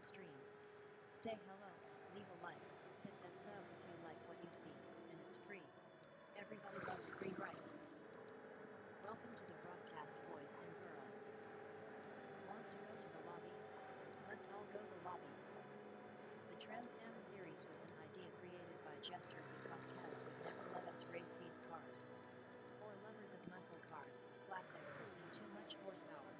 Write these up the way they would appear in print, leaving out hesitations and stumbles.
the stream. Say hello, leave a like, hit that sub if you like what you see, and it's free. Everybody loves free, right? Welcome to the broadcast, boys and girls. Want to go to the lobby? Let's all go to the lobby. The Trans Am series was an idea created by Jester because Kaz would never let us race these cars. For lovers of muscle cars, classics, and too much horsepower.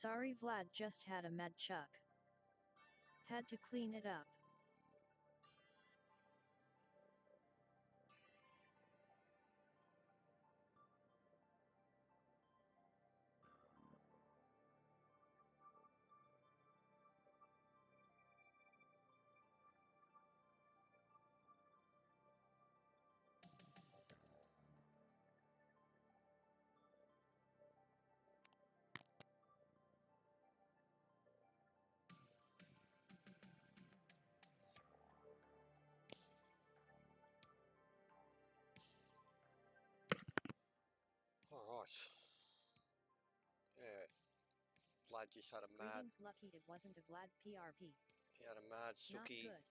Sorry, Vlad just had a mad chuck. Had to clean it up. Alright. Yeah. Vlad just had a mad... Greetings, lucky it wasn't a Vlad PRP. He had a mad Not Suki good.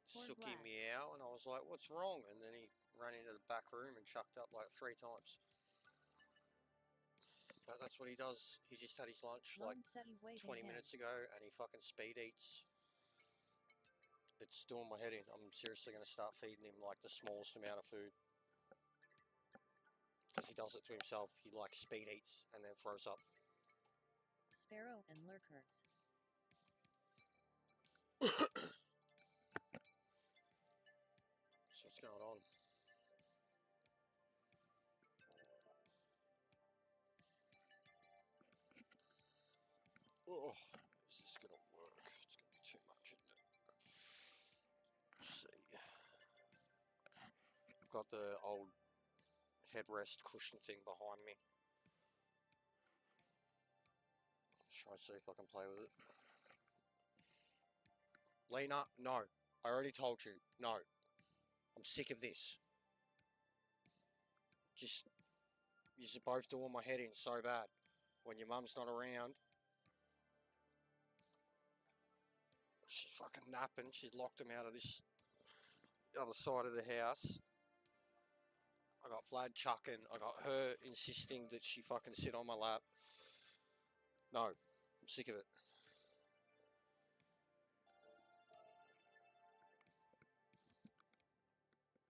Poor Suki Vlad. meow, and I was like, what's wrong? And then he ran into the back room and chucked up like 3 times. But that's what he does. He just had his lunch like 20 minutes ago, and he fucking speed eats. It's doing my head in. I'm seriously going to start feeding him like the smallest amount of food. Because he does it to himself. He like speed eats and then throws up. Sparrow and lurkers. So what's going on? Oh, is this going to work? It's going to be too much, isn't it? Let's see. I've got the old headrest cushion thing behind me. Let's try and see if I can play with it. Lena, no. I already told you, no. I'm sick of this. Just, you're both doing my head in so bad. When your mum's not around, she's fucking napping. She's locked him out of this other side of the house. I got Vlad chucking. I got her insisting that she fucking sit on my lap. No, I'm sick of it.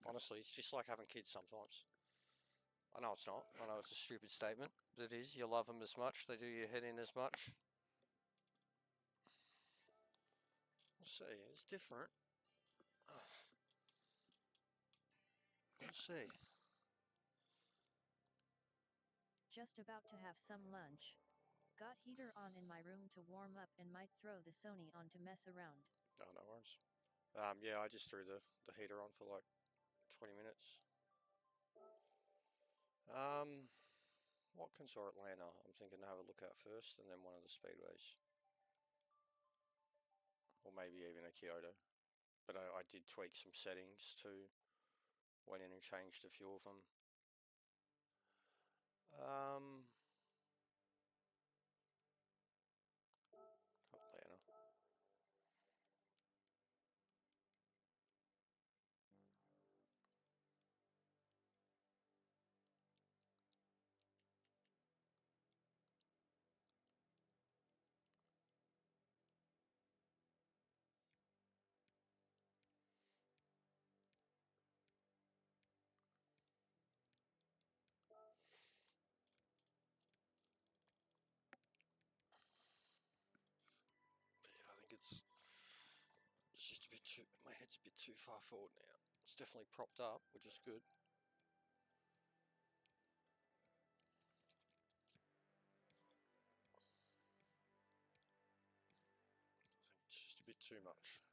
Honestly, it's just like having kids sometimes. I know it's not. I know it's a stupid statement, but it is. You love them as much. They do your head in as much. We'll see. It's different. We'll see. Just about to have some lunch. Got heater on in my room to warm up and might throw the Sony on to mess around. No, no worries. Yeah, I just threw the heater on for like 20 minutes. Watkins or Atlanta? I'm thinking to have a look at first, and then one of the speedways. Or maybe even a Kyoto. But I did tweak some settings too. Went in and changed a few of them. Atlanta. Yeah, I think it's just a bit too. My head's a bit too far forward now. It's definitely propped up, which is good. I think it's just a bit too much.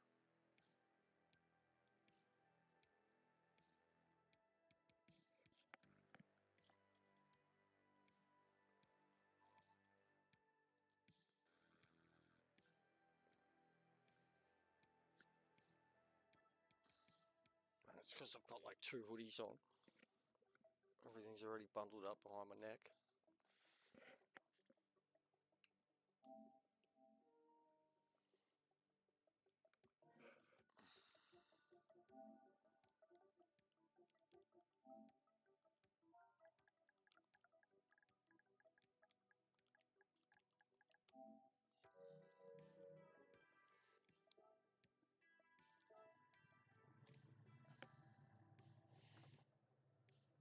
And it's because I've got like 2 hoodies on. Everything's already bundled up behind my neck.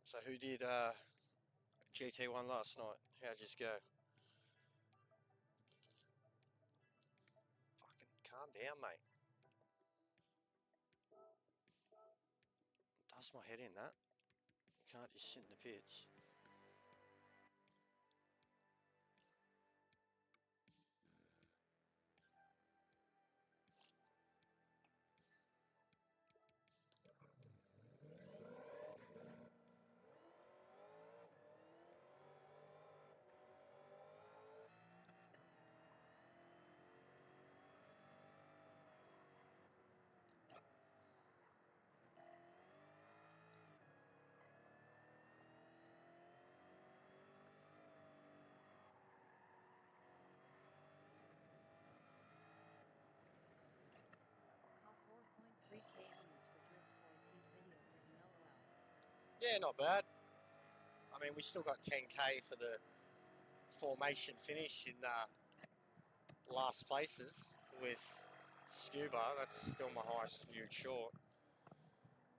So who did GT1 last night? How'd you go? Calm down, mate. Does my head in that. You can't just sit in the pits. How 4.3k views for Drift Boy Pete video for you LOL. Yeah, not bad. I mean, we still got 10k for the formation finish in last places with Scuba. That's still my highest viewed short.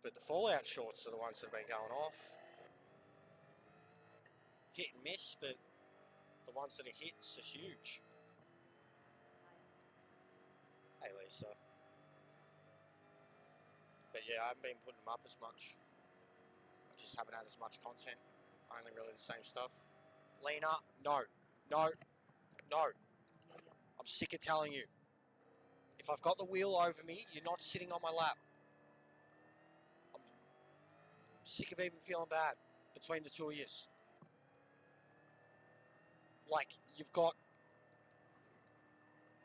But the Fallout shorts are the ones that have been going off. Hit and miss, but the ones that are hits are huge. Hey, Lisa. But yeah, I haven't been putting them up as much. I just haven't had as much content. Only really the same stuff. Lena, no, no, no. I'm sick of telling you. If I've got the wheel over me, you're not sitting on my lap. I'm sick of even feeling bad between the two of yous. Like, you've got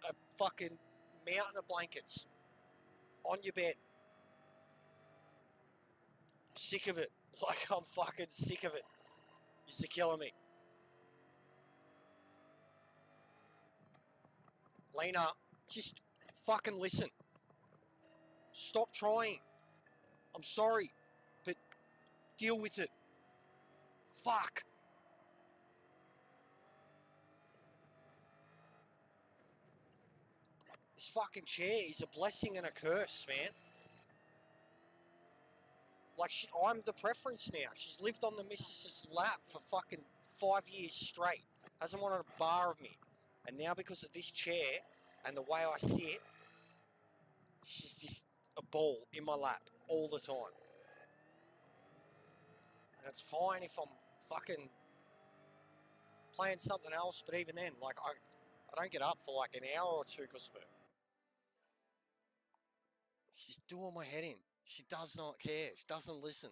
a fucking mountain of blankets on your bed. I'm sick of it. Like, I'm fucking sick of it. You're killing me. Lena, just fucking listen. Stop trying. I'm sorry, but deal with it. Fuck. This fucking chair is a blessing and a curse, man. Like, I'm the preference now. She's lived on the missus's lap for fucking 5 years straight. Hasn't wanted a bar of me. And now because of this chair and the way I sit, she's just a ball in my lap all the time. And it's fine if I'm fucking playing something else, but even then, like, I don't get up for like an hour or two because of it. She's doing my head in. She does not care. She doesn't listen.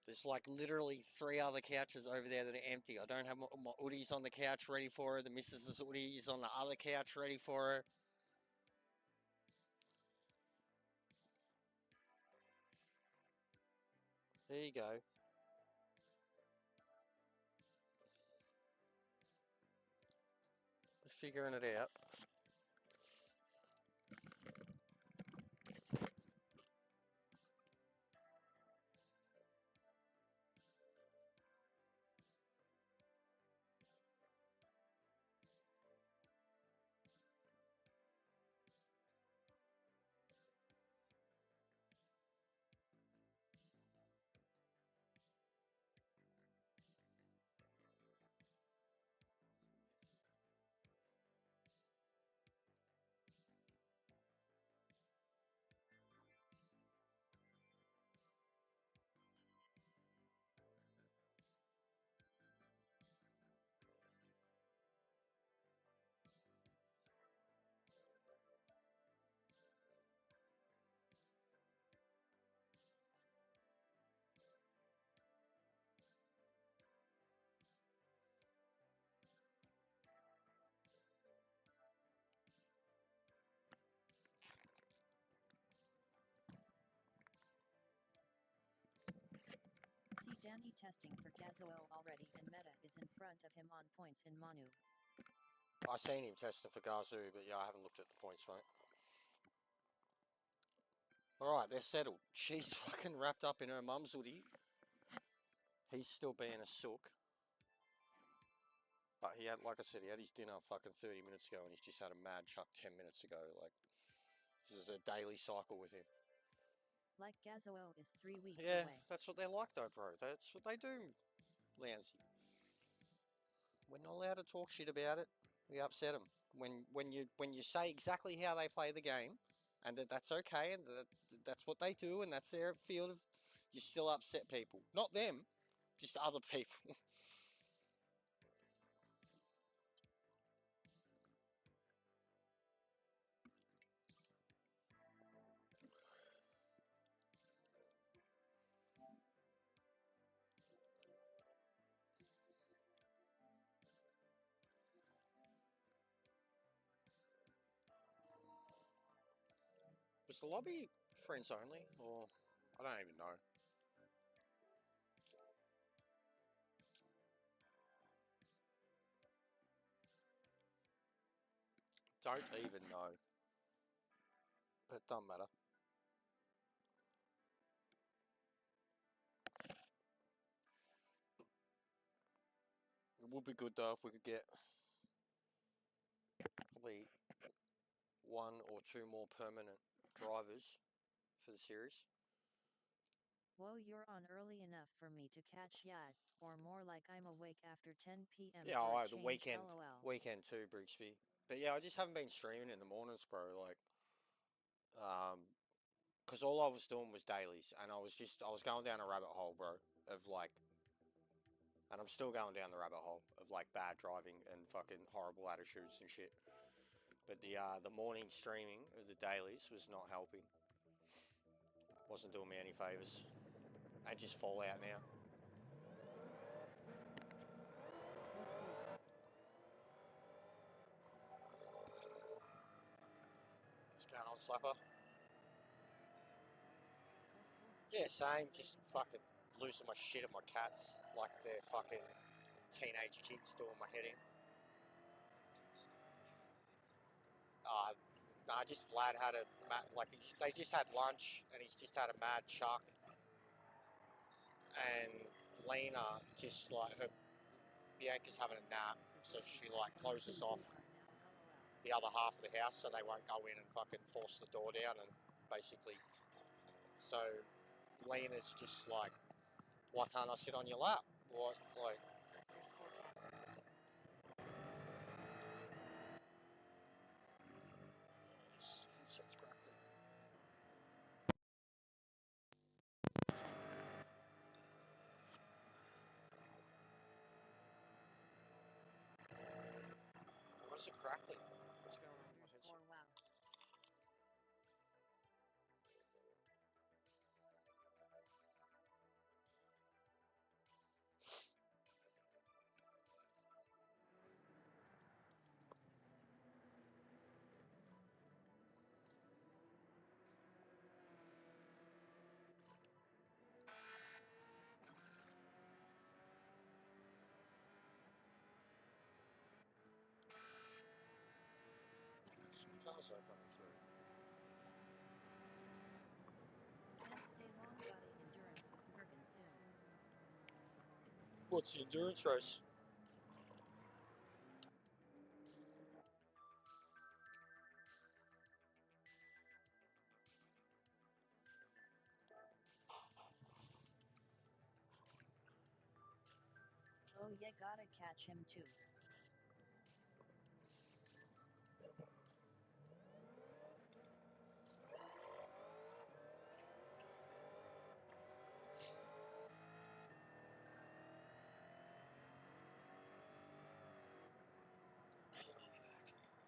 There's like literally 3 other couches over there that are empty. I don't have my hoodies on the couch ready for her. The missus's hoodies on the other couch ready for her. There you go. We're figuring it out. See Danny testing for Gazoo already and Meta is in front of him on points in Manu. I seen him testing for Gazoo, but yeah, I haven't looked at the points, mate. Alright, they're settled. She's fucking wrapped up in her mum's hoodie. He's still being a sook. But he had, like I said, he had his dinner fucking 30 minutes ago and he's just had a mad chuck 10 minutes ago. Like, this is a daily cycle with him. Like Gazoo is 3 weeks Yeah, away. that's what they're like though, bro. That's what they do, Lousy. We're not allowed to talk shit about it. We upset them. When you say exactly how they play the game, and that's okay, and that's what they do, and that's their field of, you still upset people. Not them, just other people. Was the lobby friends only, or I don't even know. Don't even know. But it doesn't matter. It would be good though if we could get probably one or two more permanent drivers for the series. Whoa, you're on early enough for me to catch Yad, or more like I'm awake after 10 p.m. Yeah, for a the change, weekend, lol. weekend too, Brigsby. But yeah, I just haven't been streaming in the mornings, bro. Like, because all I was doing was dailies, and I was going down a rabbit hole, bro, of like, and I'm still going down the rabbit hole of like bad driving and fucking horrible attitudes and shit. But the morning streaming of the dailies was not helping. Wasn't doing me any favors. And just Fallout now. What's going on, Slapper? Yeah, same. Just fucking losing my shit at my cats like they're fucking teenage kids doing my head in. Nah, just Vlad had they just had lunch and he's just had a mad chuck. And Lena just like Bianca's having a nap, so she like closes off the other half of the house so they won't go in and fucking force the door down and basically. So Lena's just like, why can't I sit on your lap? What, like. Shit's crackling. Why is it crackling? What's going on with my headset? Wow. Some cars are coming through. Can't stay long, got a endurance Morgan soon. What's the endurance race? Oh yeah, gotta catch him too.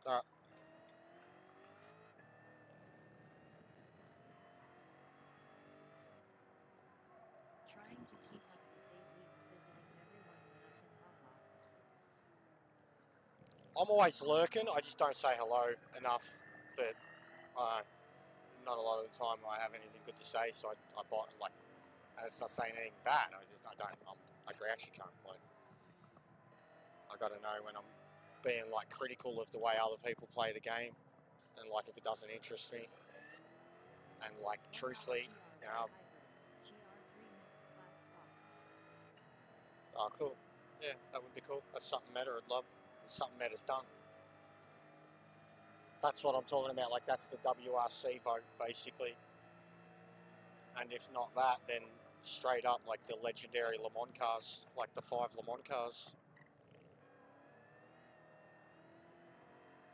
Alright. Trying to keep up with dailies, visiting everyone when I can, haha. I'm always lurking, I just don't say hello enough, but not a lot of the time I have anything good to say, so I bite, like, and it's not saying anything bad, I'm a grouchy cunt, like, I gotta know when I'm being, like, critical of the way other people play the game, and, like, if it doesn't interest me, and, like, truthfully, you know. Oh, cool. Yeah, that would be cool. That's something Meta would love. It's something Meta's done. That's what I'm talking about. Like, that's the WRC vote, basically. And if not that, then straight up like the legendary Le Mans cars, like the 5 Le Mans cars.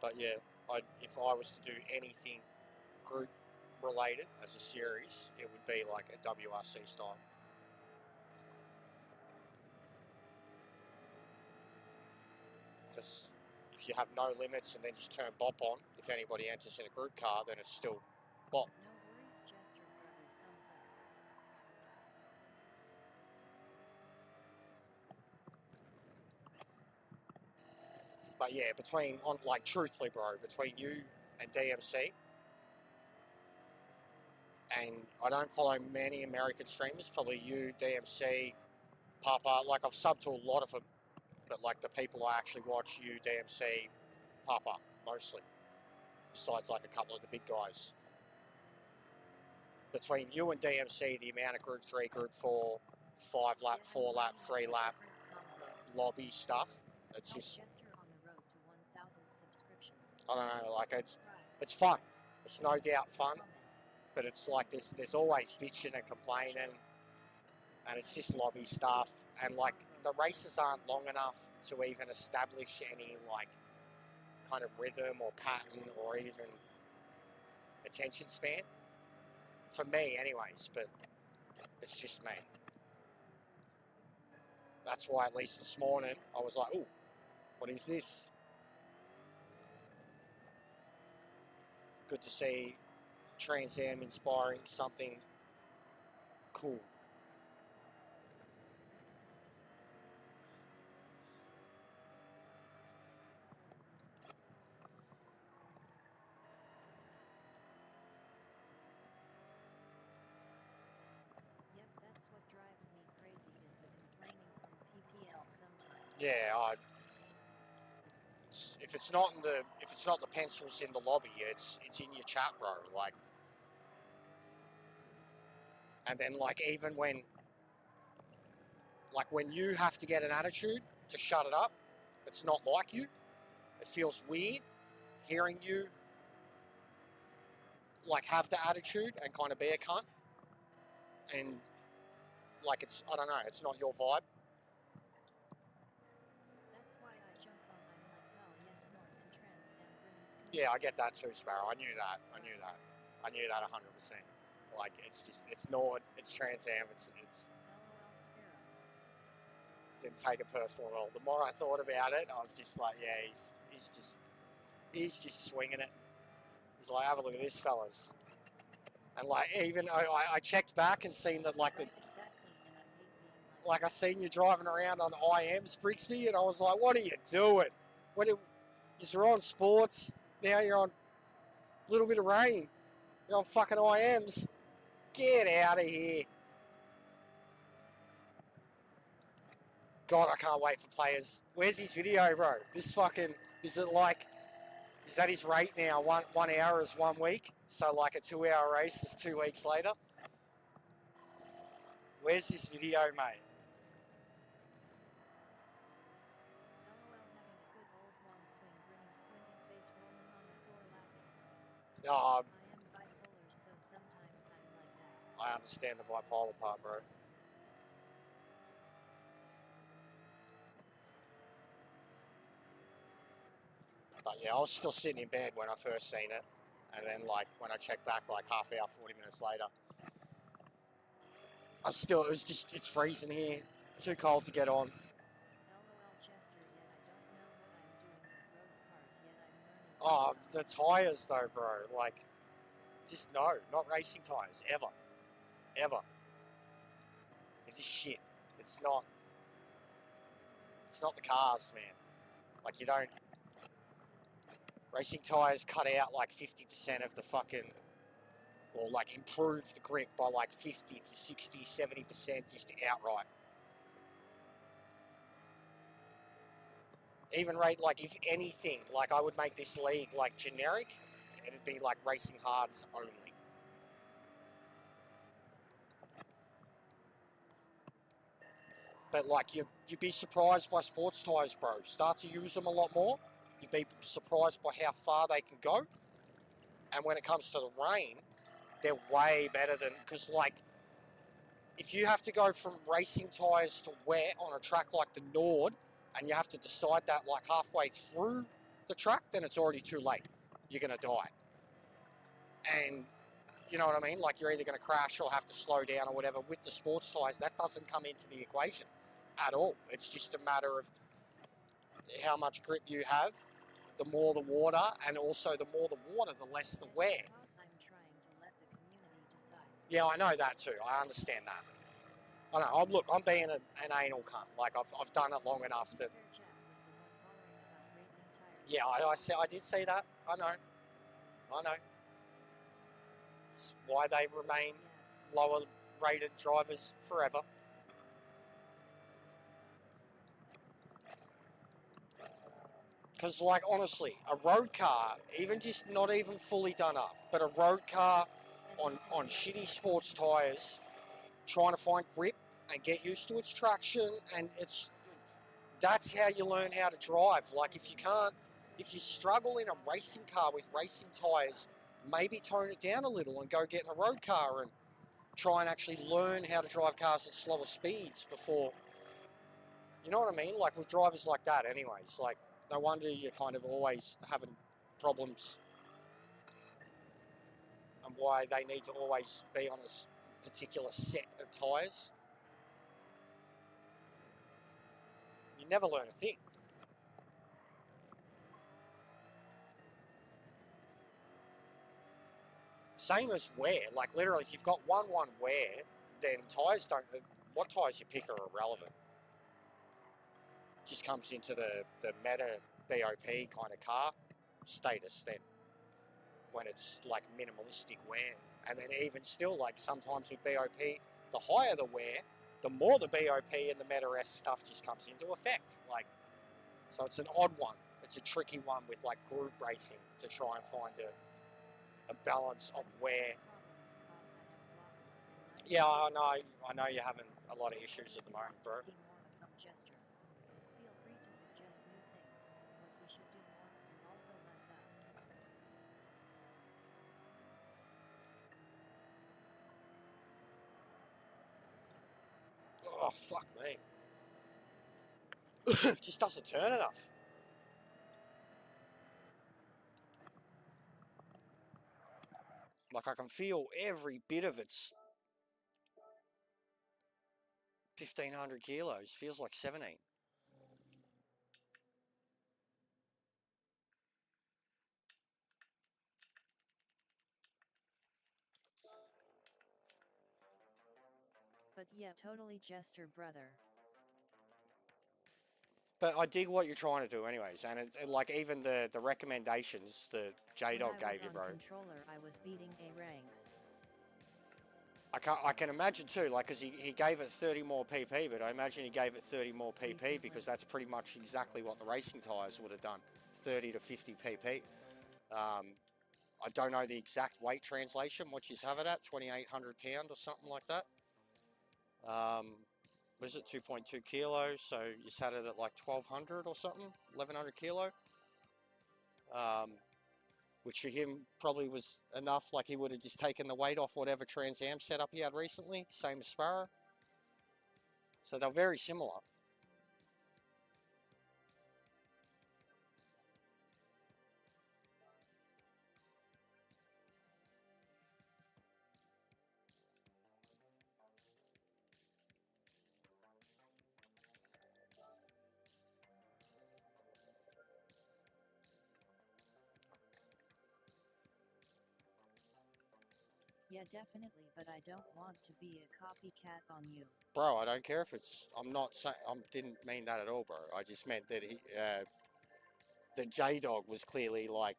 But yeah, if I was to do anything group related as a series, it would be like a WRC style. Because if you have no limits and then just turn BOP on, if anybody enters in a group car, then it's still BOP. No worries, Jester brother, thumbs up. But yeah, like truthfully, bro, between you and DMC, and I don't follow many American streamers, probably you, DMC, Papa, like I've subbed to a lot of them, but like the people I actually watch, you, DMC, Papa, mostly, besides like a couple of the big guys. Between you and DMC, the amount of Group 3, Group 4, 5 lap, 4 lap, 3 lap, lobby stuff, it's just, Jester on the road to 1,000 subscriptions. I don't know, like it's fun. It's no doubt fun, but it's like there's always bitching and complaining, and it's just lobby stuff, and like the races aren't long enough to even establish any like kind of rhythm or pattern or even attention span. For me anyways, but it's just me. That's why at least this morning I was like, oh, what is this? Good to see Trans Am inspiring something cool. Yep, that's what drives me crazy is the complaining from PPL sometimes. Yeah, if it's not the pencils in the lobby, it's in your chat, bro. Like, and then like even when you have to get an attitude to shut it up, it's not like you. It feels weird hearing you like have the attitude and kind of be a cunt, and like I don't know, it's not your vibe. That's why I jump on. I'm like, hell yes, more than Trans Am brings. Yeah, I get that too, Sparrow. I knew that 100%. Like it's Nord, it's Trans Am, it's LOL Sparrow. didn't take it personal at all. The more I thought about it, I was just like, yeah, he's just swinging it. He's like, have a look at this, fellas. And like, even I checked back and seen that like Right, exactly, and I hate being like I seen you driving around on IMs, Brixby, and I was like, what are you doing? You're on sports, now you're on a little bit of rain. You're on fucking IMs. Get out of here. God, I can't wait for players. Where's his video, bro? This fucking, is that his rate now? One hour is 1 week, so like a 2-hour race is 2 weeks later. Where's this video, mate? LOL having a good old long swing, grinning, squinting face, rolling on the floor, laughing. Oh, I am bipolar, so sometimes I'm like that. I understand the bipolar part, bro. But yeah, I was still sitting in bed when I first seen it. And then like when I checked back like half hour, 40 minutes later, it's freezing here. Too cold to get on. LOL Jester, yet I don't know what I'm doing with road cars, yet I'm learning. Oh, the tyres though, bro. Like, just no, not racing tyres, ever. Ever. They're just shit. It's not the cars, man. Like, you don't... Racing tyres cut out like 50% of the fucking... Or like improve the grip by like 50 to 60, 70% just outright. Even rate, like, if anything, like, I would make this league like generic, and it'd be like racing hards only. But like, you'd be surprised by sports tyres, bro. Start to use them a lot more. You'd be surprised by how far they can go. And when it comes to the rain, they're way better than, because like if you have to go from racing tyres to wet on a track like the Nord, and you have to decide that like halfway through the track, then it's already too late. You're going to die. And you know what I mean? Like, you're either going to crash or have to slow down or whatever. With the sports tyres, that doesn't come into the equation at all. It's just a matter of how much grip you have. The more the water, and also the more the water, the less the wear. I'm trying to let the community decide. Yeah, I know that too. I understand that. I know. Look, I'm being an anal cunt. Like, I've done it long enough to. Jack was the one hollering about racing tires. Yeah, I did see that. I know. It's why they remain lower rated drivers forever. Because, like, honestly, a road car, even just not even fully done up, but a road car on shitty sports tyres, trying to find grip and get used to its traction, and that's how you learn how to drive. Like, if you struggle in a racing car with racing tyres, maybe tone it down a little and go get in a road car and try and actually learn how to drive cars at slower speeds before, you know what I mean? Like, with drivers like that anyways, like, no wonder you're kind of always having problems, and why they need to always be on this particular set of tyres. You never learn a thing. Same as wear. Like, literally, if you've got one wear, then tyres don't. What tyres you pick are irrelevant. Just comes into the meta BOP kind of car status then, when it's like minimalistic wear. And then even still, like, sometimes with BOP, the higher the wear, the more the BOP and the Meta S stuff just comes into effect. Like, so it's an odd one. It's a tricky one with like group racing to try and find a balance of wear. Yeah, I know you're having a lot of issues at the moment, bro. Feel free to suggest new things, what we should do more, and also less of. Oh, fuck me. Just doesn't turn enough. Like, I can feel every bit of its 1,500 kilos. Feels like 17. But yeah, totally Jester, brother. But I dig what you're trying to do anyways, and like, even the recommendations that J-Dog gave you, bro. Controller, I was beating A ranks. I can imagine too, like, because he gave it 30 more PP, but I imagine he gave it 30 more PP because that's pretty much exactly what the racing tyres would have done, 30 to 50 PP. I don't know the exact weight translation, what you have it at, 2,800 pound or something like that. What is it, 2.2 kilos, so you had it at like 1,200 or something, 1,100 kilo. Which for him probably was enough, like he would have just taken the weight off whatever Trans Am setup he had recently, same as Sparrow. So they're very similar. Yeah, definitely, but I don't want to be a copycat on you. Bro, I don't care if it's, I'm not saying, I didn't mean that at all, bro. I just meant that that J-Dog was clearly like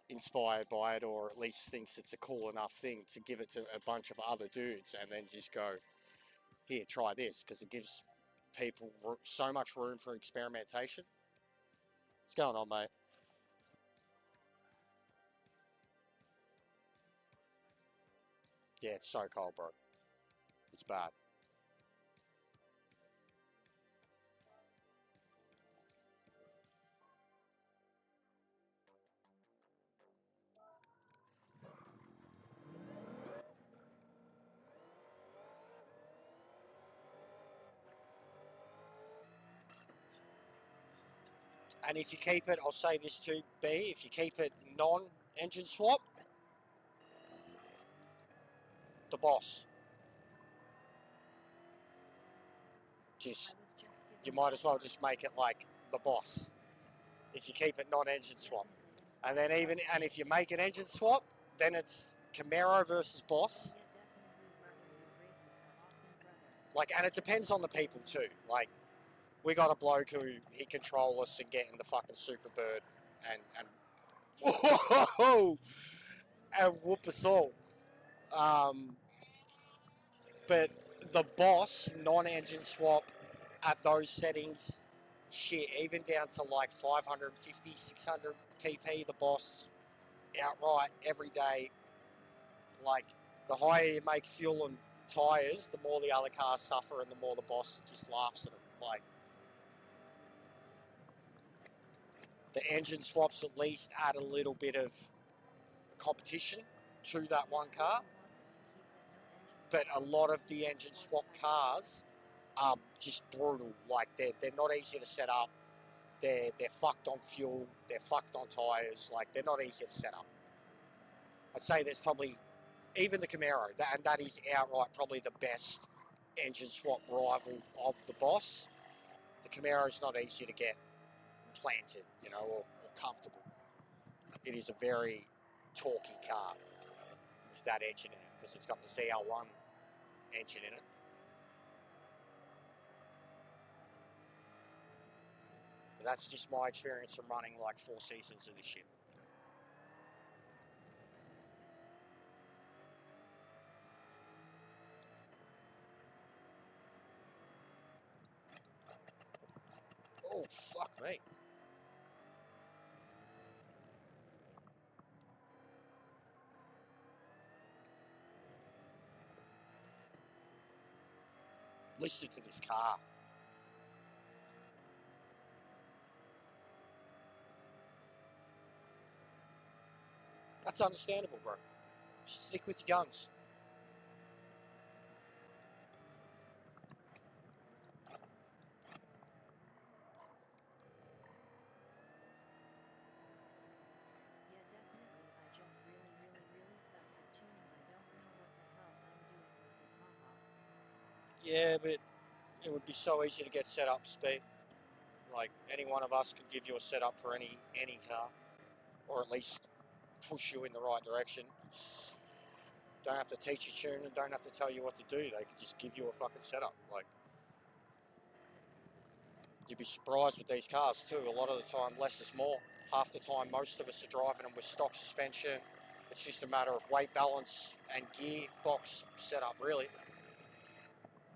inspired by it, or at least thinks it's a cool enough thing to give it to a bunch of other dudes and then just go, here, try this, because it gives people so much room for experimentation. What's going on, mate? Yeah, it's so cold, bro. It's bad. And if you keep it, I'll say this too, B, if you keep it non-engine swap, the boss. Just, you might as well just make it like the boss if you keep it non-engine swap. And then and if you make an engine swap, then it's Camaro versus boss. Like, and it depends on the people too. Like, we got a bloke who he control us and get in the fucking Superbird and whoa, and whoop us all. But the boss non-engine swap at those settings, shit, even down to like 550, 600 pp, the boss outright every day. Like, the higher you make fuel and tyres, the more the other cars suffer and the more the boss just laughs at them. Like, the engine swaps at least add a little bit of competition to that one car, but a lot of the engine swap cars are just brutal. Like, they're not easy to set up. They're fucked on fuel. They're fucked on tyres. Like, they're not easy to set up. I'd say there's probably, even the Camaro, and that is outright probably the best engine swap rival of the boss. The Camaro's not easy to get planted, you know, or comfortable. It is a very torquey car with that engine in it, because it's got the ZL1 engine in it. But that's just my experience from running like 4 seasons of this shit. Oh, fuck me. Listen to this car. That's understandable, bro. Just stick with your guns. Yeah, but it would be so easy to get set up, Speed. Like, any one of us could give you a setup for any car, or at least push you in the right direction. Don't have to teach you tune and don't have to tell you what to do. They could just give you a fucking setup. Like, you'd be surprised with these cars too. A lot of the time, less is more. Half the time, most of us are driving them with stock suspension. It's just a matter of weight balance and gearbox setup, really.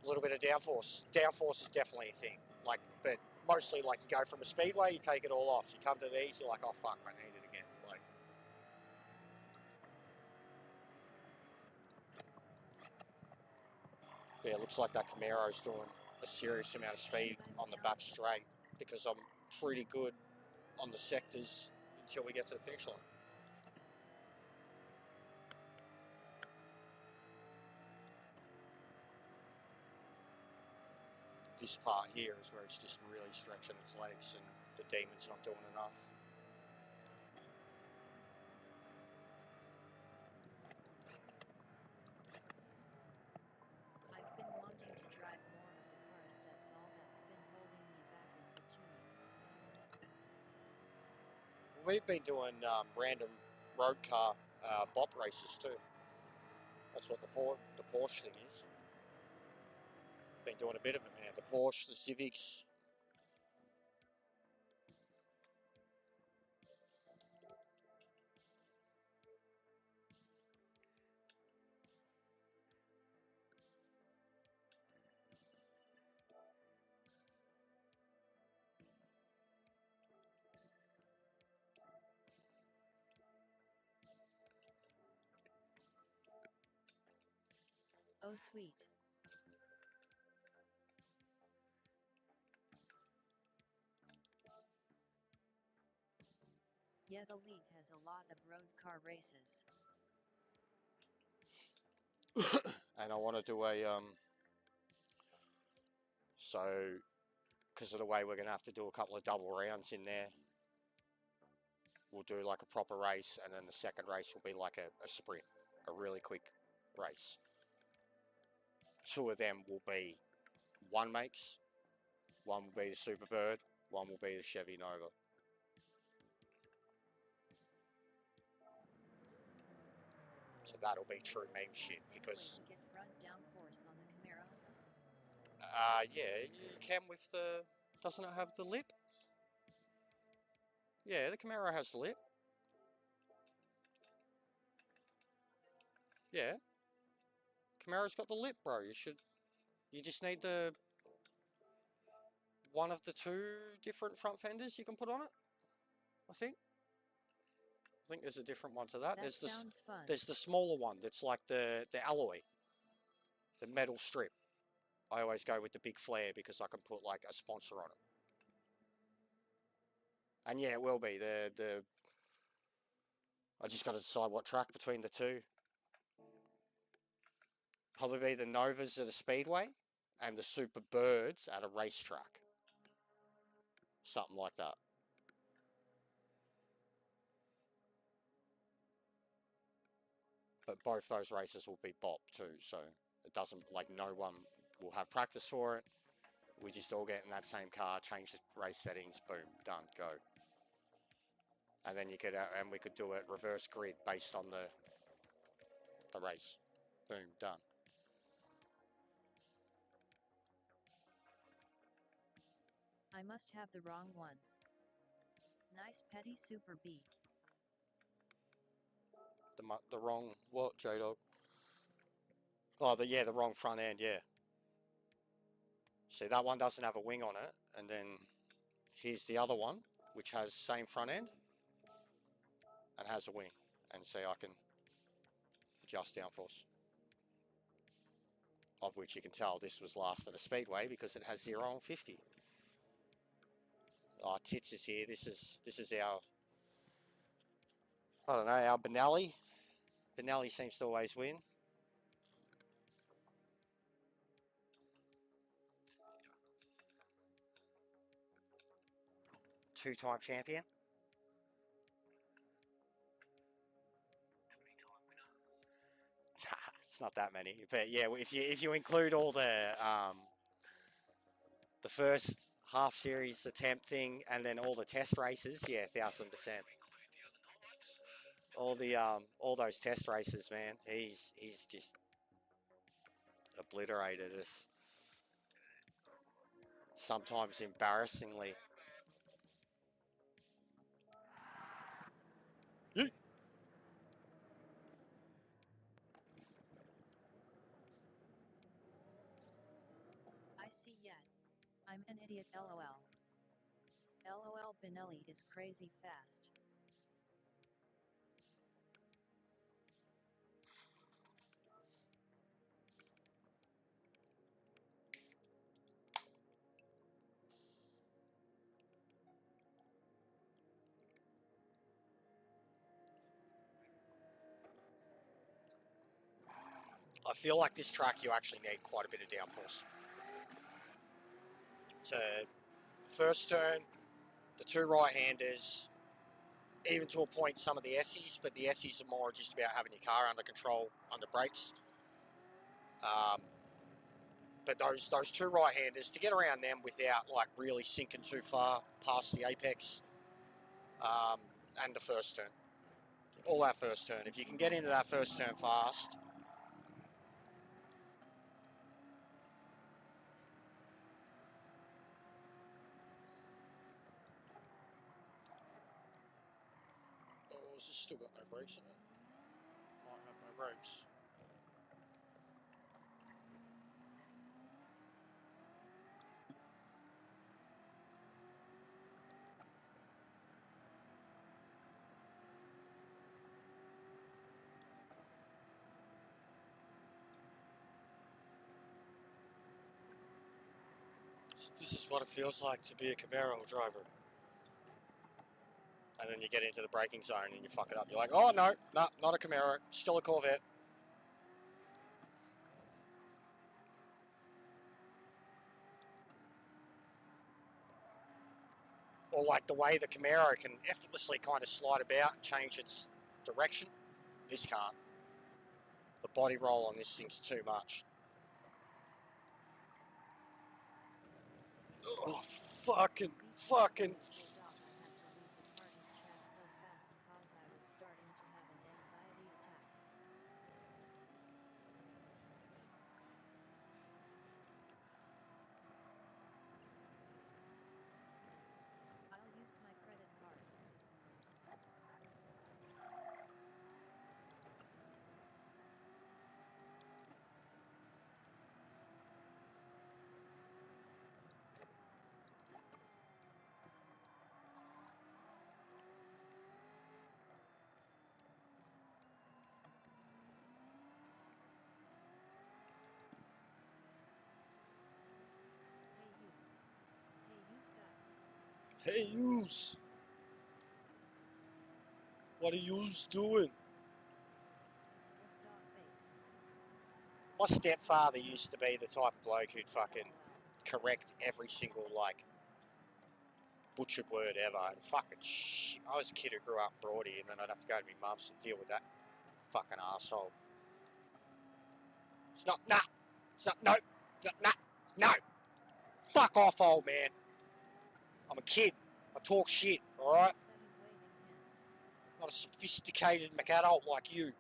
A little bit of downforce. Downforce is definitely a thing. Like, but mostly, like, you go from a speedway, you take it all off. You come to these, you're like, oh fuck, I need it again. Like, yeah, it looks like that Camaro's doing a serious amount of speed on the back straight, because I'm pretty good on the sectors until we get to the finish line. This part here is where it's just really stretching its legs and the demon's not doing enough. I've been wanting to drive more of the cars, that's all that's been holding me back is the tuning. We've been doing random road car bop races too. That's what the Porsche thing is. Been doing a bit of it, man. The Porsche, the Civics. Oh sweet. Yeah, the Leaf has a lot of road car races. And I want to do a so because of the way we're going to have to do a couple of double rounds in there. We'll do like a proper race, and then the second race will be like a sprint, a really quick race. 2 of them will be one makes, one will be the Superbird, one will be the Chevy Nova. So that'll be true meme shit, because Get run down force on the Camaro. yeah, you can with the, doesn't it have the lip? Yeah, the Camaro has the lip. Yeah. Camaro's got the lip, bro. You just need the, one of the 2 different front fenders you can put on it, I think. I think there's a different one to that. There's the smaller one that's like the alloy, the metal strip. I always go with the big flare because I can put like a sponsor on it. And yeah, it will be the. I just got to decide what track between the 2. Probably be the Novas at a speedway and the Superbirds at a racetrack. Something like that. But both those races will be bop too, so it doesn't, like, no one will have practice for it. We just all get in that same car, change the race settings, boom, done, go. And then you could, and we could do it reverse grid based on the race. Boom, done. I must have the wrong one. Nice petty Super B. The wrong, what, J-Dog? Oh, the wrong front end, yeah. See, that one doesn't have a wing on it, and then here's the other one, which has same front end and has a wing. And see, I can adjust downforce. Of which you can tell this was last at a speedway because it has 0 on 50. Oh, Tits is here. This is our, I don't know, our Benelli. Benelli seems to always win. Two-time champion. It's not that many, but yeah, if you include all the first half series attempt thing and then all the test races, yeah, 1000%. All those test races, man, he's just obliterated us. Sometimes embarrassingly. Yeet. I see yet. I'm an idiot, LOL. LOL, Benelli is crazy fast. I feel like this track you actually need quite a bit of downforce. To first turn, the 2 right-handers, even to a point some of the Essies, but the Essies are more just about having your car under control, under brakes. But those 2 right-handers, to get around them without like really sinking too far past the apex, and the first turn. All that first turn. If you can get into that first turn fast, oh, has this still got no brakes in it? Might have no brakes. So this is what it feels like to be a Camaro driver. And then you get into the braking zone and you fuck it up. You're like, oh no, not a Camaro, still a Corvette. or like the way the Camaro can effortlessly kind of slide about and change its direction. This can't. The body roll on this thing's too much. Oh, fucking. I'll use my credit card. Hey, yous. What are yous doing? My stepfather used to be the type of bloke who'd fucking correct every single, like, butchered word ever. And fucking shit. I was a kid who grew up Broady, and then I'd have to go to my mum's to deal with that fucking arsehole. It's not, nah. It's not, no. It's not, nah. No. Fuck off, old man. I'm a kid. I talk shit, alright? Not a sophisticated McAdult like you.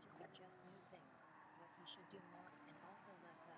Suggest new things, what he should do more, and also less of.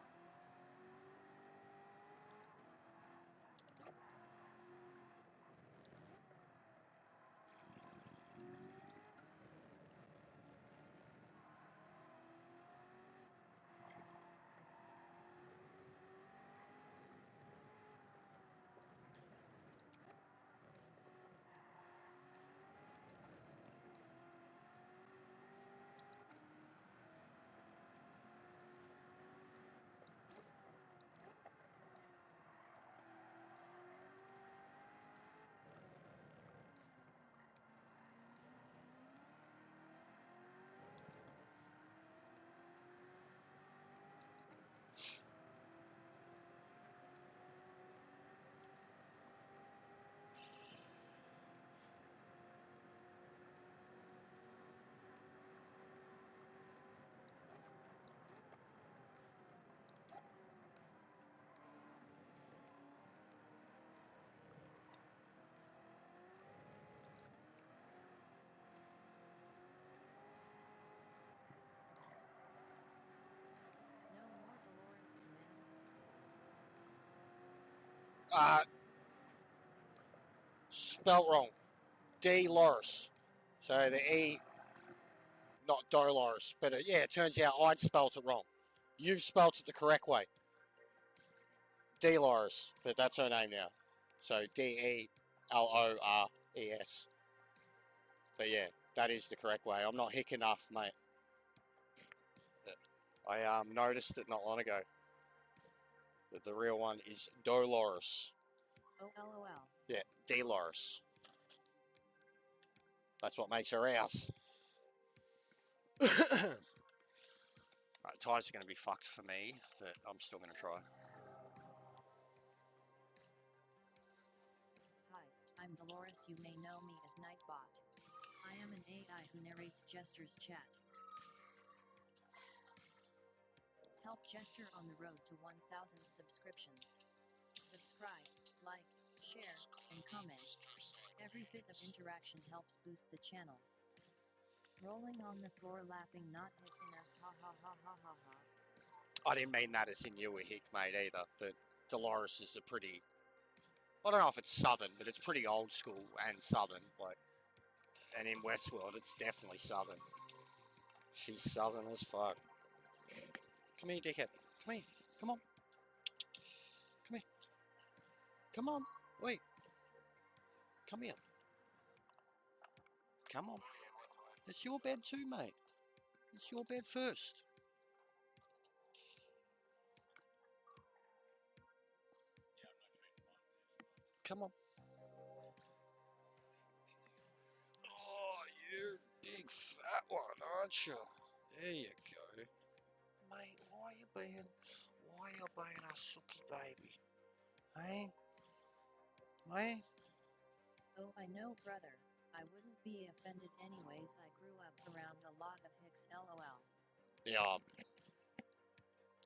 Spelt wrong. Dolores. So the E, not Dolores, but yeah, it turns out I'd spelt it wrong. You've spelt it the correct way. Dolores, but that's her name now. So Delores. But yeah, that is the correct way. I'm not hick enough, mate. I noticed it not long ago. That the real one is Dolores. LOL. Yeah, Dolores. That's what makes her ours. Tyres are going to be fucked for me, but I'm still going to try. Hi, I'm Dolores. You may know me as Nightbot. I am an AI who narrates Jester's chat. Help Jester on the road to 1,000 subscriptions. Subscribe, like, share, and comment. Every bit of interaction helps boost the channel. Rolling on the floor laughing, not hit enough, ha ha ha ha ha ha. I didn't mean that as in you were hick, mate, either. But Dolores is a pretty... I don't know if it's southern, but it's pretty old school and southern. Like, and in Westworld, it's definitely southern. She's southern as fuck. Come here, dickhead. Come here. Come on. Come here. Come on. Wait. Come here. Come on. It's your bed too, mate. It's your bed first. Come on. Oh, you big fat one, aren't you? There you go. Mate, why you being a sucky baby? Hey? Hey? Oh, I know, brother. I wouldn't be offended anyways. I grew up around a lot of hicks, lol. Yeah,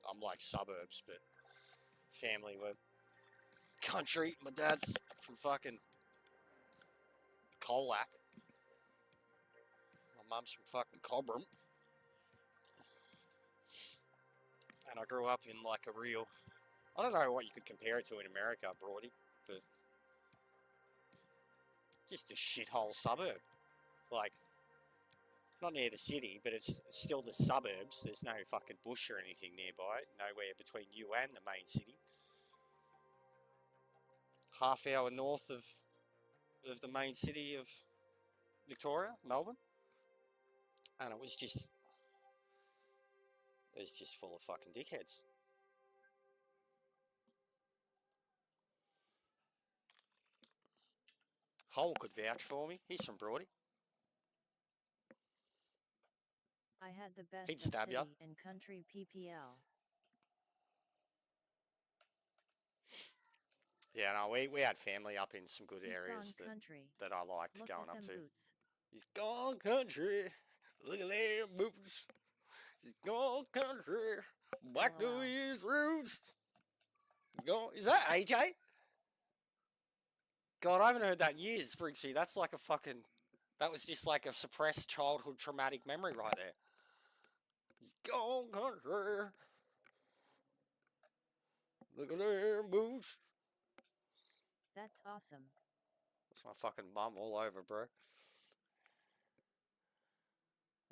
I'm like suburbs, but family were country. My dad's from fucking Colac. My mum's from fucking Cobram. And I grew up in like a real... I don't know what you could compare it to in America, Broady, but just a shithole suburb. Like, not near the city, but it's still the suburbs. There's no fucking bush or anything nearby. Nowhere between you and the main city. Half hour north of the main city of Victoria, Melbourne. And it was just full of fucking dickheads. Hole could vouch for me. He's from Broady. I had the best He'd of stab city ya. and country PPL. Yeah, no, we had family up in some good He's areas gone country. that I liked Look going at up them to. boots. He's gone country. Look at them boots. He's gone country. Back to LOL. his roots. Gone. Is that AJ? God, I haven't heard that in years, Brigsby. That's like a fucking... That was just like a suppressed childhood traumatic memory right there. He's gone country. Look at them boots. That's awesome. That's my fucking mum all over, bro.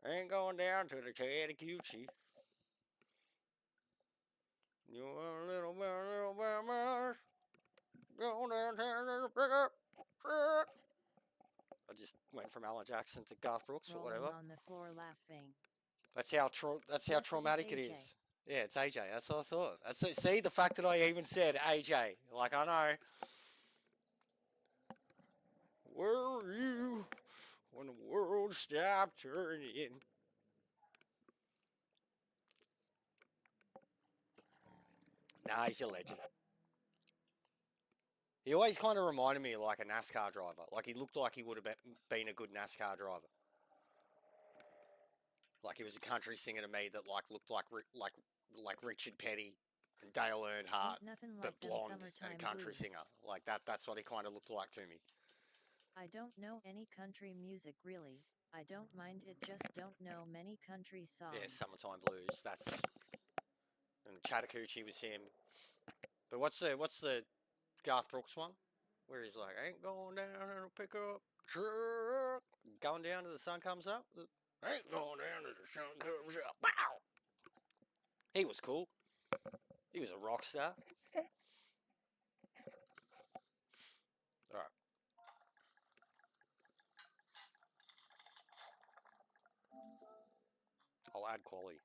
Ain't going down to the Chattahoochee. You're a little mouse. Go downtown and pick up. I just went from Alan Jackson to Garth Brooks or Rolling whatever. on the floor laughing. That's how Look at traumatic it AJ. is. Yeah, it's AJ. That's what I thought. See the fact that I even said AJ. Like, I know. Where were you when the world stopped turning? Nah, he's a legend. He always kind of reminded me of like a NASCAR driver. Like, he looked like he would have been a good NASCAR driver. Like, he was a country singer to me that like looked like Richard Petty and Dale Earnhardt, Ain't nothing but like them blonde and summertime a country blues. singer. Like that. That's what he kind of looked like to me. I don't know any country music really. I don't mind it, just don't know many country songs. Yeah, Summertime Blues. That's... And Chattahoochee was him. But what's the Garth Brooks one? Where he's like, ain't going down in a pickup truck. Going down till the sun comes up. Ain't going down till the sun comes up. Wow! He was cool. He was a rock star. Alright. I'll add quality.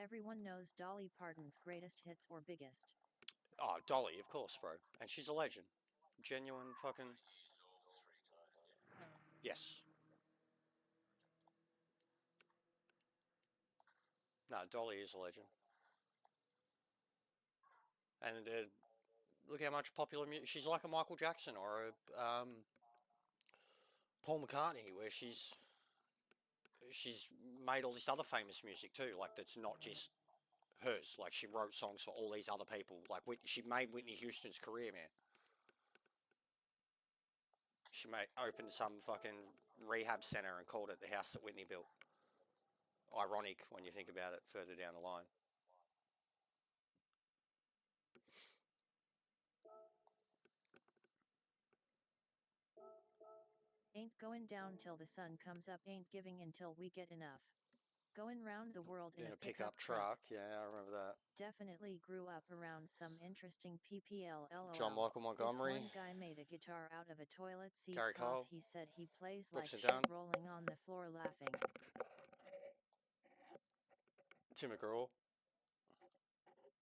Everyone knows Dolly Parton's greatest hits or biggest. Oh, Dolly, of course, bro. And she's a legend. Genuine fucking... Yes. No, Dolly is a legend. And look how much popular music. She's like a Michael Jackson or a Paul McCartney, where she's made all this other famous music too. Like that's not just hers. Like she wrote songs for all these other people. Like she made Whitney Houston's career, man. She opened some fucking rehab center and called it the house that Whitney built. Ironic when you think about it further down the line. Ain't going down till the sun comes up, ain't giving until we get enough. Going round the world in a pickup truck. Yeah, I remember that. Definitely grew up around some interesting PPL LOL. John Michael Montgomery. This one guy made a guitar out of a toilet seat. Gary Cole. He said he plays Brooks like and shit, Dunn. rolling on the floor laughing. Tim McGraw.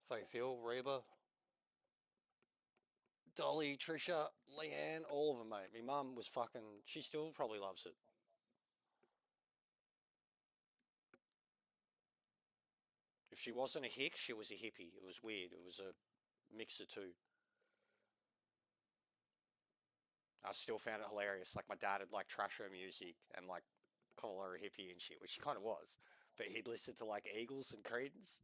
Faith Hill, Reba. Dolly, Trisha, Leanne, all of them, mate. My mum was fucking. She still probably loves it. If she wasn't a hick, she was a hippie. It was weird. It was a mix of two. I still found it hilarious. Like my dad would like trash her music and like call her a hippie and shit, which she kind of was. But he'd listen to like Eagles and Creedence.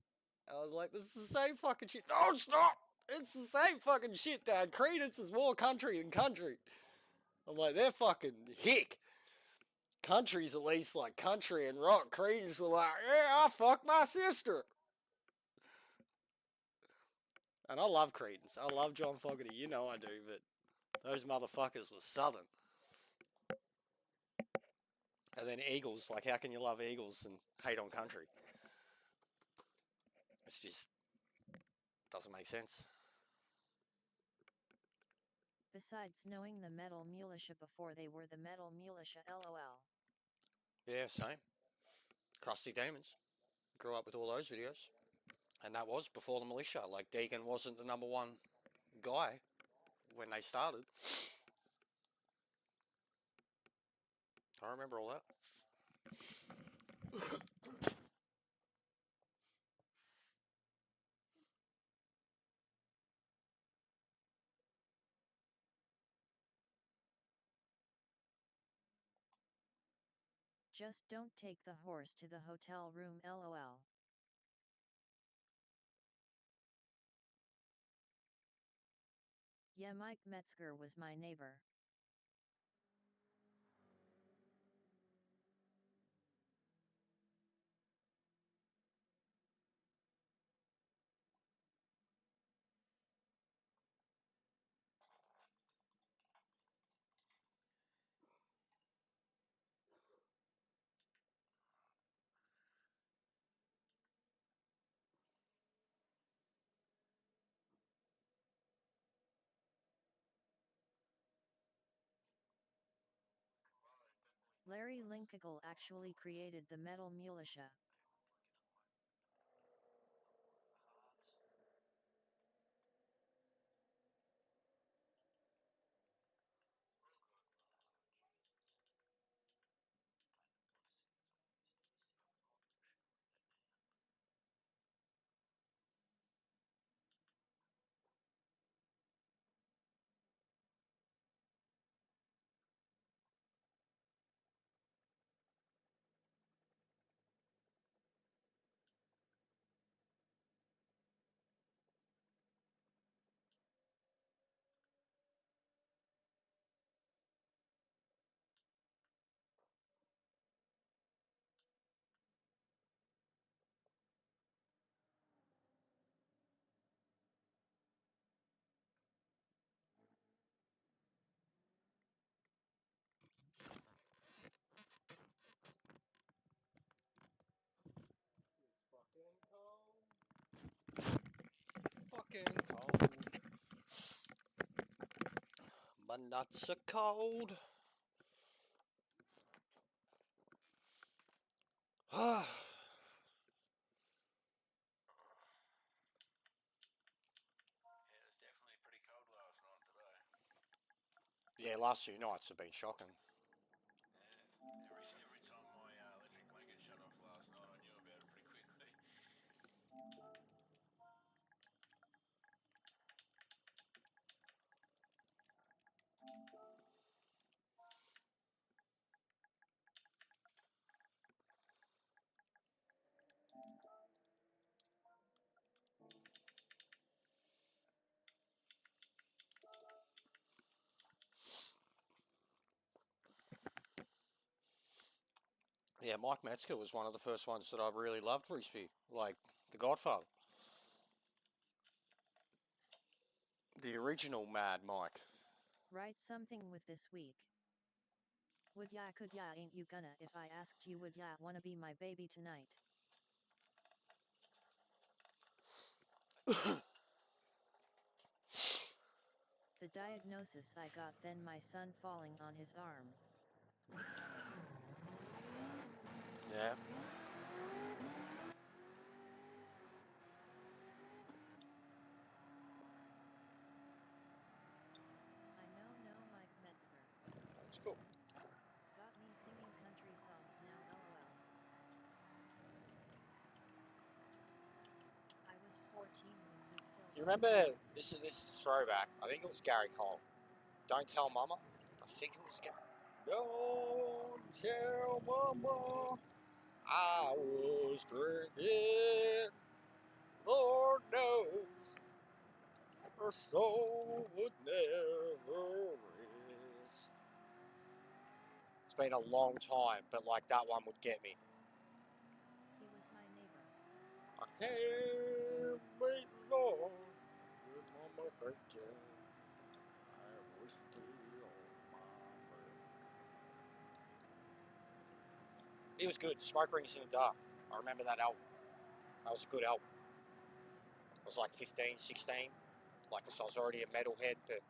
And I was like, this is the same fucking shit. No, it's not. It's the same fucking shit, Dad. Creedence is more country than country. I'm like, they're fucking hick. Country's at least like country and rock. Creedence were like, yeah, I fuck my sister. And I love Creedence. I love John Fogerty. You know I do, but those motherfuckers were southern. And then Eagles, like how can you love Eagles and hate on country? It's just doesn't make sense. Besides knowing the metal militia before they were the metal militia LOL. Yeah, same. Crusty Demons. Grew up with all those videos. And that was before the militia. Like Deegan wasn't the number one guy when they started. I remember all that. Just don't take the horse to the hotel room LOL. Yeah, Mike Metzger was my neighbor. Larry Linkigal actually created the metal militia. Fucking cold. My nuts are cold. Ah. Yeah, last 2 nights have been shocking. Yeah, Mike Metzger was one of the first ones that I really loved Brisby, like The Godfather. The original Mad Mike. Write something with this week. Would ya could ya ain't you gonna if I asked you would ya wanna be my baby tonight? The diagnosis I got then my son falling on his arm. Yeah. I know no Mike Metzger. That's cool. Got me singing country songs now lol. I was 14 when he still You loved remember, me. this is throwback. I think it was Gary Cole. Don't Tell Mama. I think it was Gary. Don't tell Mama I was drinking. Lord knows her soul would never rest. It's been a long time, but like that one would get me. He was my neighbor. I can't wait long with Mama drinking. I have whiskey on my breath. He was good. Smoke Rings in the Dark. I remember that album. That was a good album. I was like 15, 16. Like I was already a metalhead, but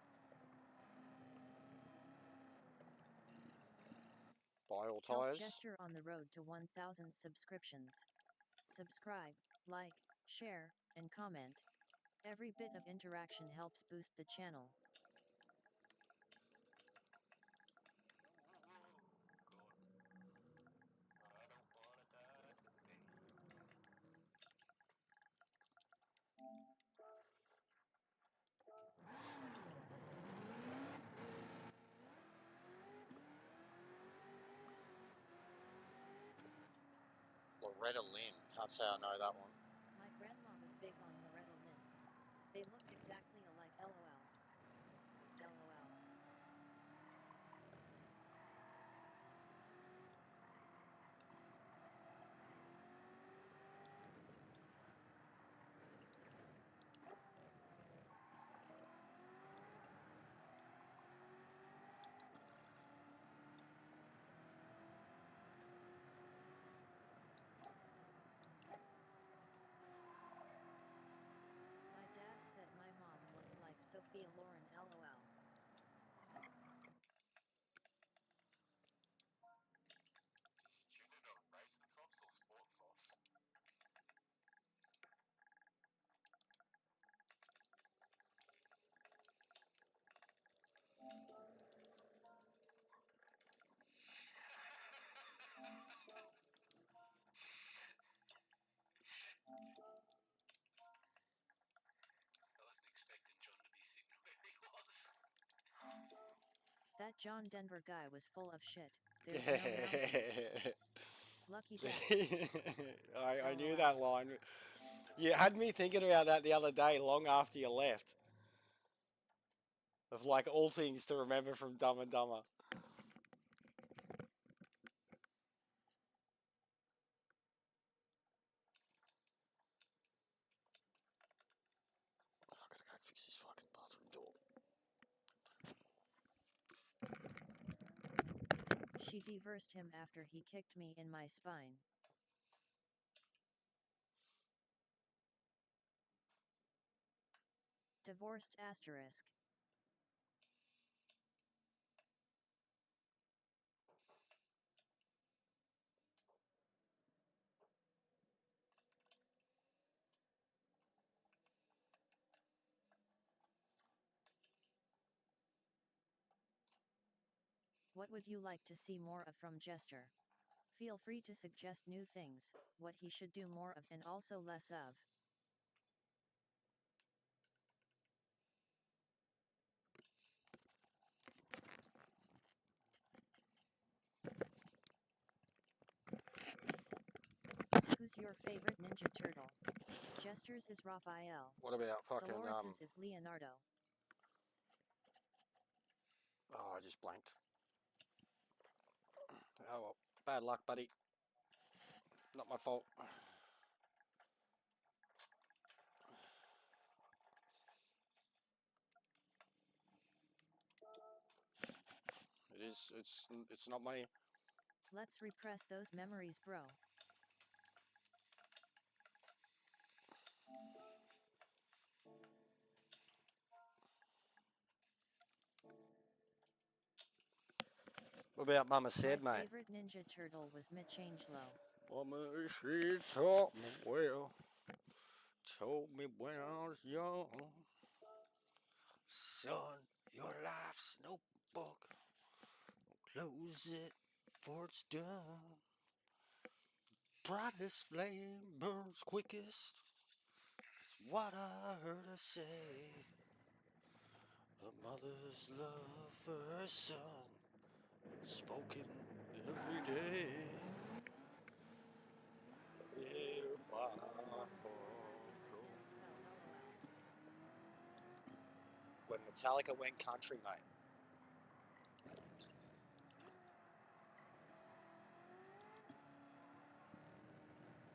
buy all Help tires. Jester on the road to 1,000 subscriptions. Subscribe, like, share, and comment. Every bit of interaction helps boost the channel. Loretta Lynn. Can't say I know that one. My grandma was big on Loretta Lynn. They looked exactly alike lol. LOL. My dad said my mom looked like Sophia Loren lol. That John Denver guy was full of shit. There's no mountains. Lucky Jack. I knew LOL. that line. You had me thinking about that the other day, long after you left. Of like all things to remember from Dumb and Dumber. I gotta go fix this fucking bathroom door. She divorced him after he kicked me in my spine. Divorced asterisk. What would you like to see more of from Jester? Feel free to suggest new things, what he should do more of and also less of. Who's your favorite Ninja Turtle? Jester's is Raphael. What about fucking Dolores's is Leonardo. oh, I just blanked. Oh well, bad luck, buddy. Not my fault. It is. It's not me. Let's repress those memories, bro. What about Mama said, My mate? favorite Ninja Turtle was Michelangelo. Mama, she taught me well. Told me when I was young. Son, your life's notebook. Close it before it's done. Brightest flame burns quickest. Is what I heard her say. A mother's love for her son, spoken every day. Hear my heart go. Spell LOL. When Metallica went country, mate.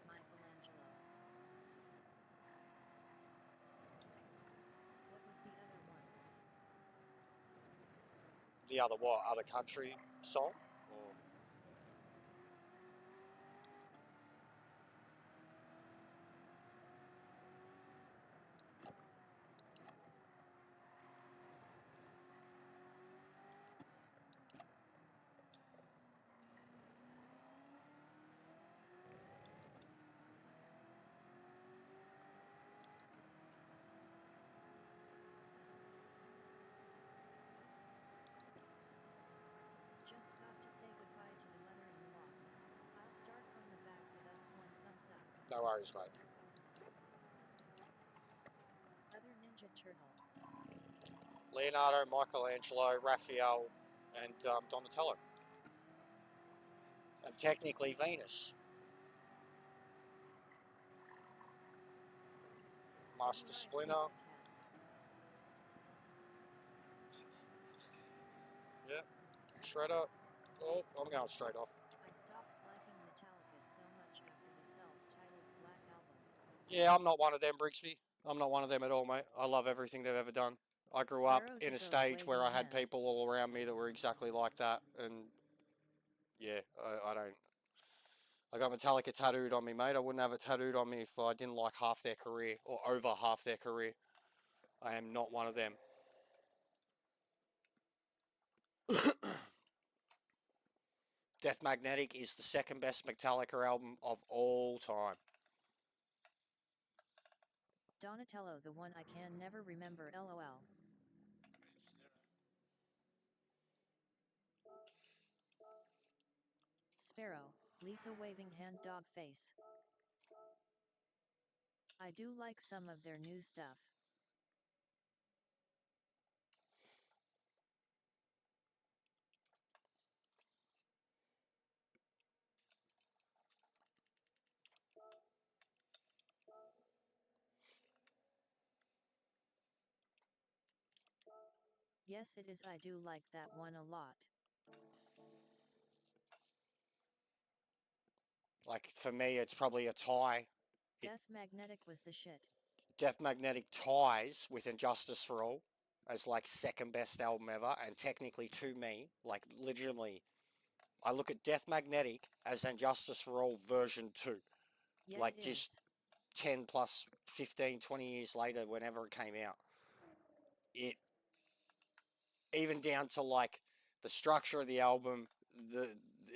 Michelangelo. What was the other one? The other what? Other country song? Or Just got to say goodbye to the mother-in-law. I'll start from the back with us one thumbs up. no worries, mate. Other Ninja Turtle. Leonardo, Michelangelo, Raphael, and Donatello. And technically Venus. Master Samurai Splinter. Pizza Cats. Yeah. Shredder. Oh, I'm going straight off. I stopped liking Metallica so much after the self-titled Black Album. Yeah, I'm not one of them, Brigsby. I'm not one of them at all, mate. I love everything they've ever done. I grew up Sparrow in to a Ghost stage where waving I had hand. people all around me that were exactly like that, and yeah, I don't. I got Metallica tattooed on me, mate. I wouldn't have it tattooed on me if I didn't like half their career or over half their career. I am not one of them. Death Magnetic is the second best Metallica album of all time. Donatello, the one I can never remember. LOL. Sparrow, Lisa waving hand dog face. I do like some of their new stuff. Yes, it is. I do like that one a lot. Like for me, it's probably a tie. Death Magnetic was the shit. Death Magnetic ties with Injustice for All as like second best album ever, and technically to me, like legitimately, I look at Death Magnetic as Injustice for All version 2. Yeah, Like it just is. 10 plus 15, 20 years later, whenever it came out. It, even down to like the structure of the album, the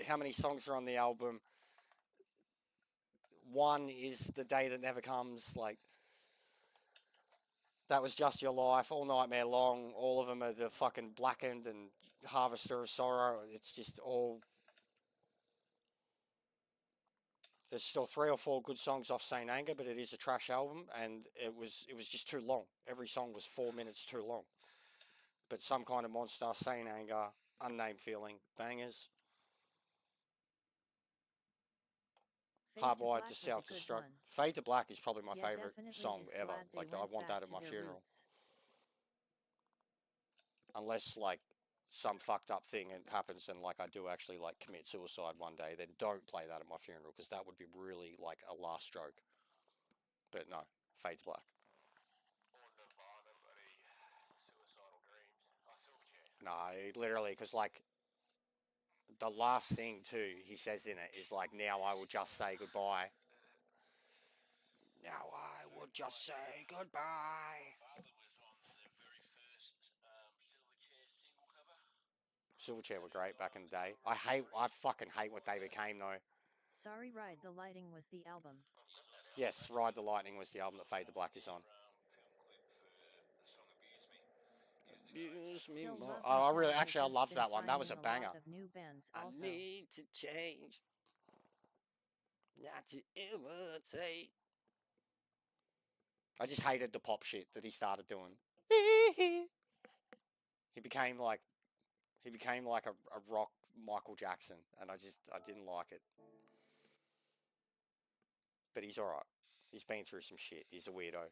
how many songs are on the album. One is The Day That Never Comes, like That Was Just Your Life, All Nightmare Long, all of them are the fucking Blackened and Harvester of Sorrow. It's just all. There's still 3 or 4 good songs off Saint Anger, but it is a trash album, and it was just too long. Every song was 4 minutes too long. But Some Kind of Monster, Saint Anger, Unnamed Feeling, bangers. Fade to Hardwired Black to was a Self good Destruct. one. Fade to Black is probably my Yeah, favourite definitely song is ever. glad they Like I went want back that at to my their funeral. roots. Unless like some fucked up thing and happens and like I do actually like commit suicide one day, then don't play that at my funeral because that would be really like a last stroke. But no, Fade to Black. No, literally, because like the last thing too he says in it is like, now I will just say goodbye. Now I will just say goodbye. Silverchair were great back in the day. I fucking hate what they became though. Sorry, Ride the Lighting was the album. Yes, Ride the Lightning was the album that Fade to Black is on. Abuse me Still more. love Oh, I really, Metallica, actually, I just loved been that one. That was a finding banger. lot of new bands I also. need to change, not to imitate. I just hated the pop shit that he started doing. He became like a rock Michael Jackson, and I didn't like it. But he's alright. He's been through some shit. He's a weirdo.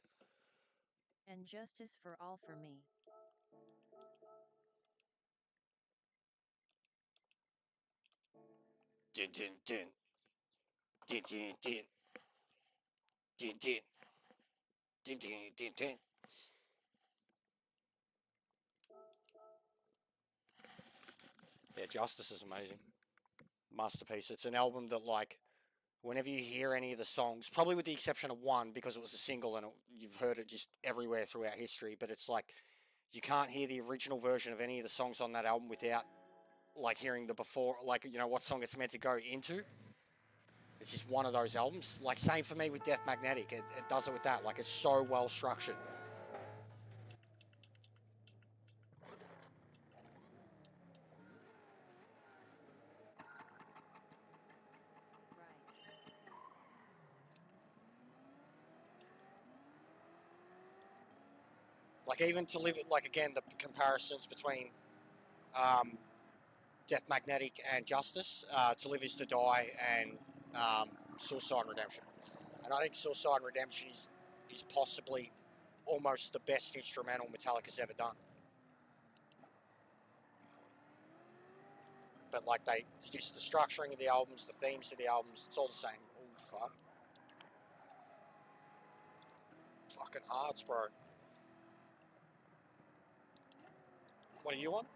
And Justice for All for me. Din din din. Din din din. Din din. Din din din din. Yeah, Justice is amazing. Masterpiece. It's an album that, like, whenever you hear any of the songs, probably with the exception of one because it was a single and you've heard it just everywhere throughout history, but it's like you can't hear the original version of any of the songs on that album without like hearing the before, like, you know, what song it's meant to go into. It's just one of those albums. Like, same for me with Death Magnetic. It does it with that. Like, it's so well structured. Like, even to live it, like, again, the comparisons between Death Magnetic and Justice, To Live Is To Die, and Suicide and Redemption. And I think Suicide and Redemption is possibly almost the best instrumental Metallica's ever done. But like just the structuring of the albums, the themes of the albums, it's all the same. Oh fuck. Fucking hearts, bro. What are you on? _Baga.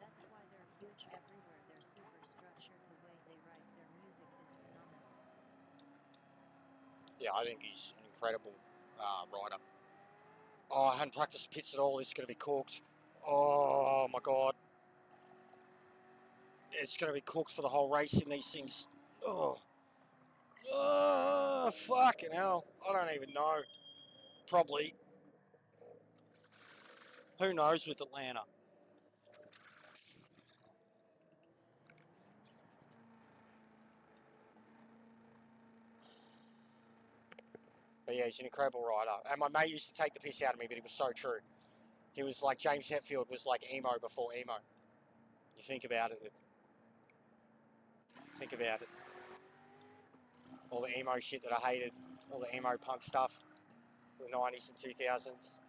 That's why they're huge everywhere. They're super structured. The way they write their music is phenomenal. Yeah, I think he's an incredible writer. Oh, I hadn't practiced pits at all. This is going to be cooked. Oh my god. It's going to be cooked for the whole race in these things. Oh. Oh, fucking hell. I don't even know. Probably. Who knows with Atlanta? But yeah, he's an incredible rider. And my mate used to take the piss out of me, but he was so true. He was like, James Hetfield was like emo before emo. You think about it. Think about it. All the emo shit that I hated. All the emo punk stuff. In the 90s and 2000s.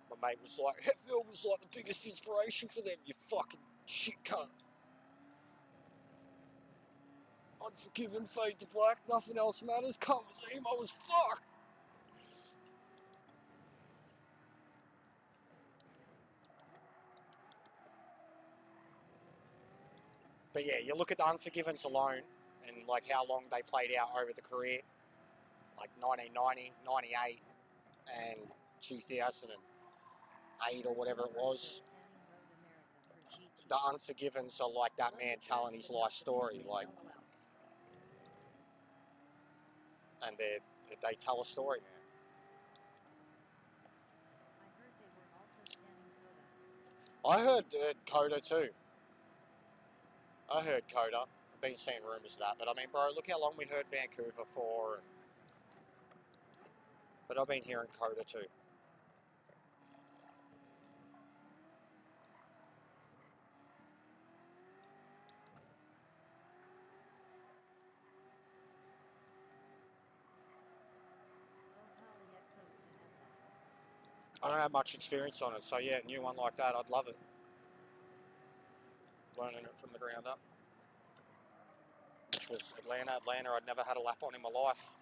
My mate was like, Hetfield was like the biggest inspiration for them, you fucking shit cunt. Unforgiven, Fade to Black, Nothing Else Matters, cunt was emo as fuck. But yeah, you look at the Unforgivens alone and like how long they played out over the career, like 1990, 98, and 2008 or whatever it was. The Unforgivens are like that man telling his life story. Like, and they tell a story, man. I heard they were also I heard scanning Coda. Coda too. I heard Coda. I've been seeing rumours of that, but I mean, bro, look how long we heard Vancouver for, but I've been hearing Coda too. I don't have much experience on it, so yeah, new one like that, I'd love it. Learning it from the ground up. Which was Atlanta. Atlanta, I'd never had a lap on in my life.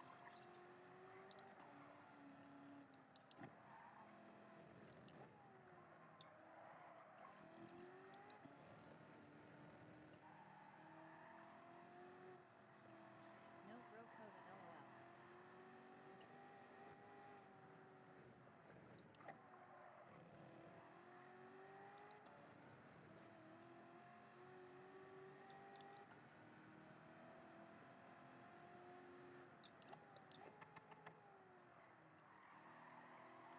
No bro Coda LOL.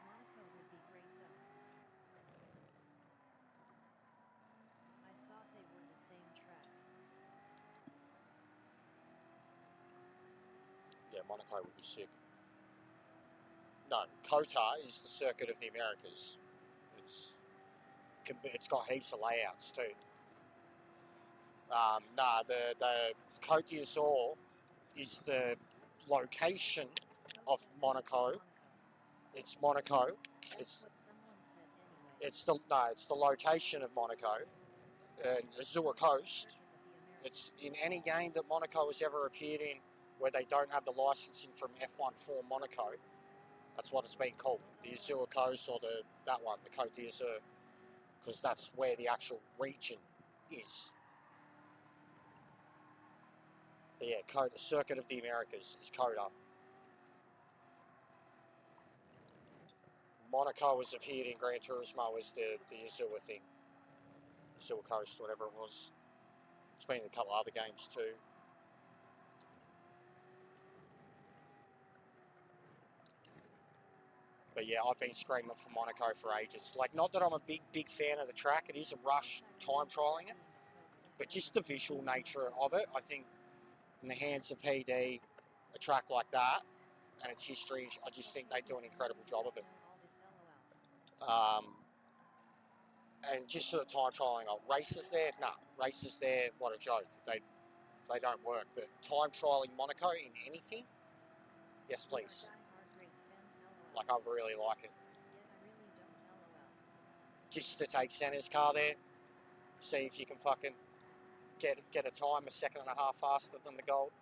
Monaco would be great though. I thought they were the same track. Yeah, Monaco would be sick. No, COTA is the Circuit of the Americas. It's got heaps of layouts too. Nah, the Côte d'Azur is the location of Monaco. It's Monaco. That's what someone said anyway. It's the location of Monaco and Azure Coast. Circuit of the Americas. It's in any game that Monaco has ever appeared in where they don't have the licensing from F1 for Monaco. That's what it's been called, the Azure Coast or that one, the Côte d'Azur, because that's where the actual region is. But yeah, COTA, Circuit of the Americas is COTA. Monaco has appeared in Gran Turismo as the Azure thing. Azure Coast, whatever it was. It's been in a couple of other games too. But yeah, I've been screaming for Monaco for ages. Like, not that I'm a big fan of the track. It is a rush time trialling it. But just the visual nature of it, I think in the hands of PD, a track like that, and its history, I just think they do an incredible job of it. And just sort of time trialing, races there, races there, what a joke. They don't work. But time trialing Monaco in anything, yes please. Like, I really like it. Just to take Senna's car there, see if you can fucking get a time a second and a half faster than the gold.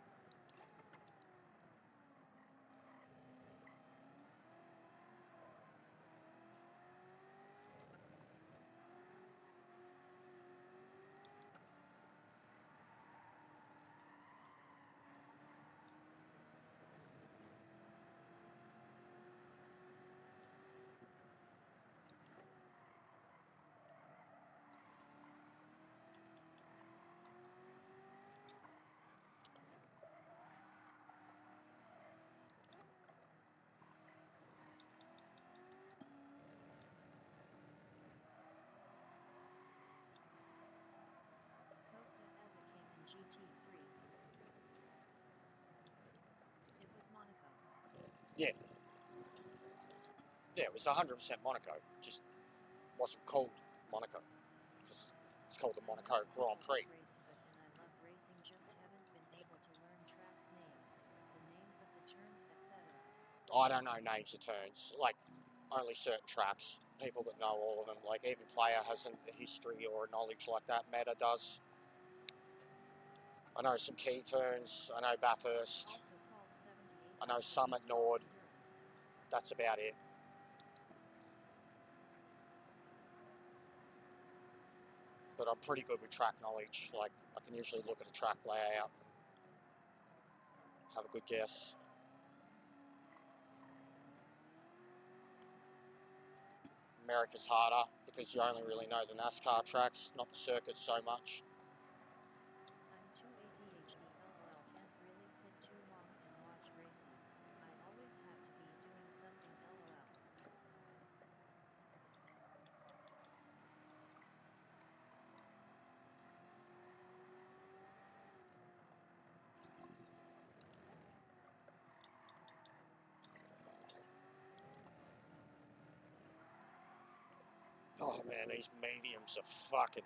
GT3. It was Monaco. Yeah. Yeah, it was 100% Monaco. Just wasn't called Monaco. Because it's called the Monaco Grand Prix. And I love racing, just haven't been able to learn tracks names, the names of the turns, etc. I don't know names of turns. Like, only certain tracks. People that know all of them. Like, even Player hasn't a history or a knowledge like that. Meta does. I know some key turns. I know Bathurst. I know some at Nord. That's about it. But I'm pretty good with track knowledge. Like, I can usually look at a track layout and have a good guess. America's harder because you only really know the NASCAR tracks, not the circuits so much. I'm too ADHD, lol, can't really sit too long and watch races. Oh man, these mediums are fucking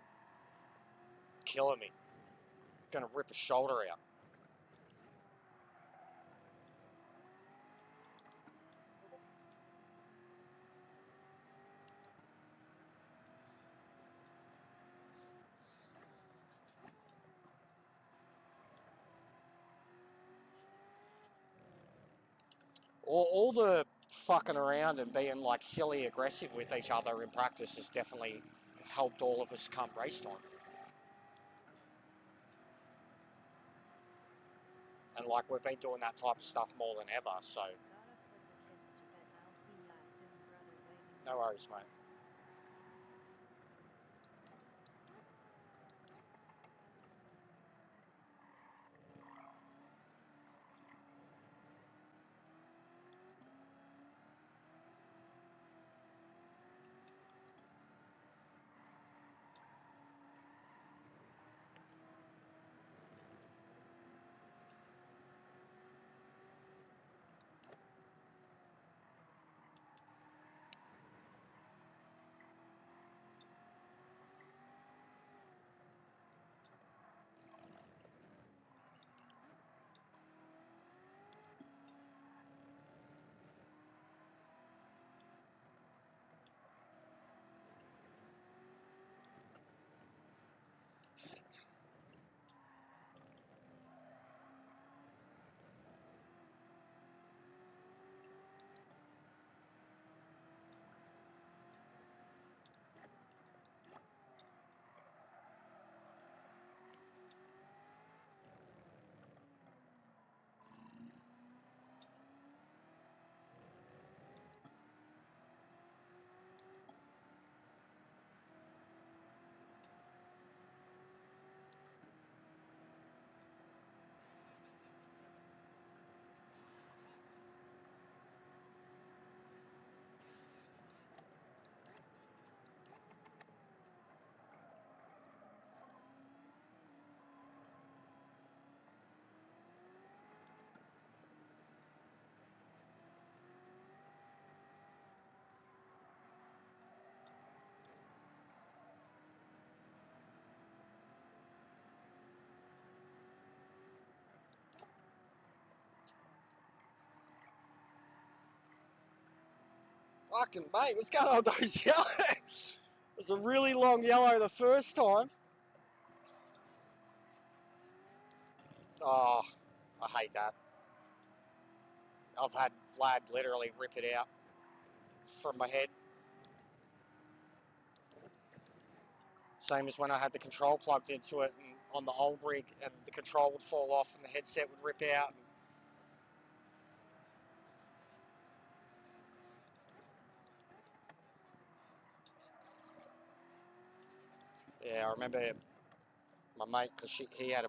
killing me. Gonna rip a shoulder out. All the fucking around and being like silly aggressive with each other in practice has definitely helped all of us come race time. And like we've been doing that type of stuff more than ever, so Gotta put the kids to bed. I'll see ya soon, brother. Waving. no worries, mate. Fucking mate, what's going on with those yellow? It was a really long yellow the first time. Oh, I hate that. I've had Vlad literally rip it out from my head. Same as when I had the control plugged into it and on the old rig, and the control would fall off and the headset would rip out. Yeah, I remember my mate, because he had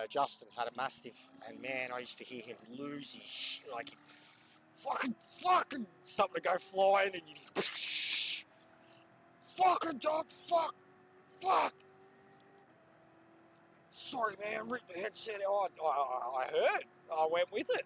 Justin had a Mastiff, and man, I used to hear him lose his shit, like fucking something to go flying, and you just fucking dog, fuck. Sorry, man, ripped the headset out. I heard. I went with it.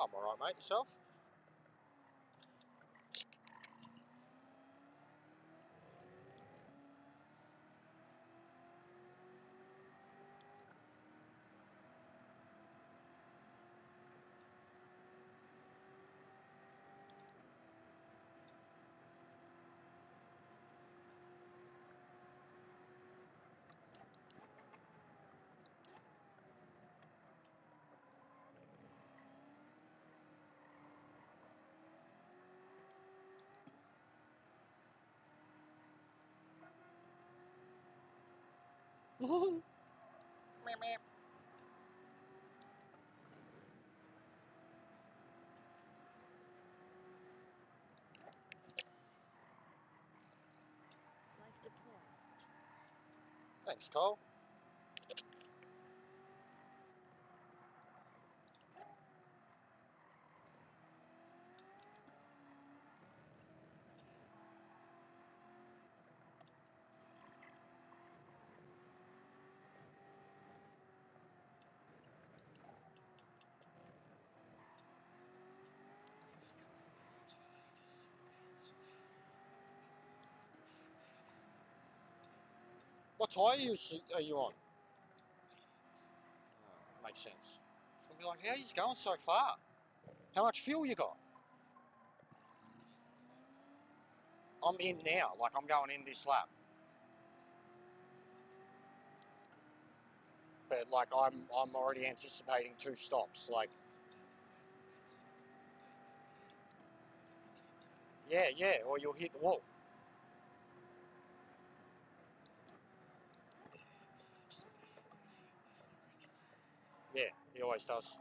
I'm alright, mate. Yourself? Meow, meow. Life deployed. Thanks, Cole. What tyre are you on? Oh, makes sense. It's gonna be like, how are you going so far? How much fuel you got? I'm in now, like I'm going in this lap. But like I'm already anticipating 2 stops. Like, yeah, or you'll hit the wall. Yeah, he always does.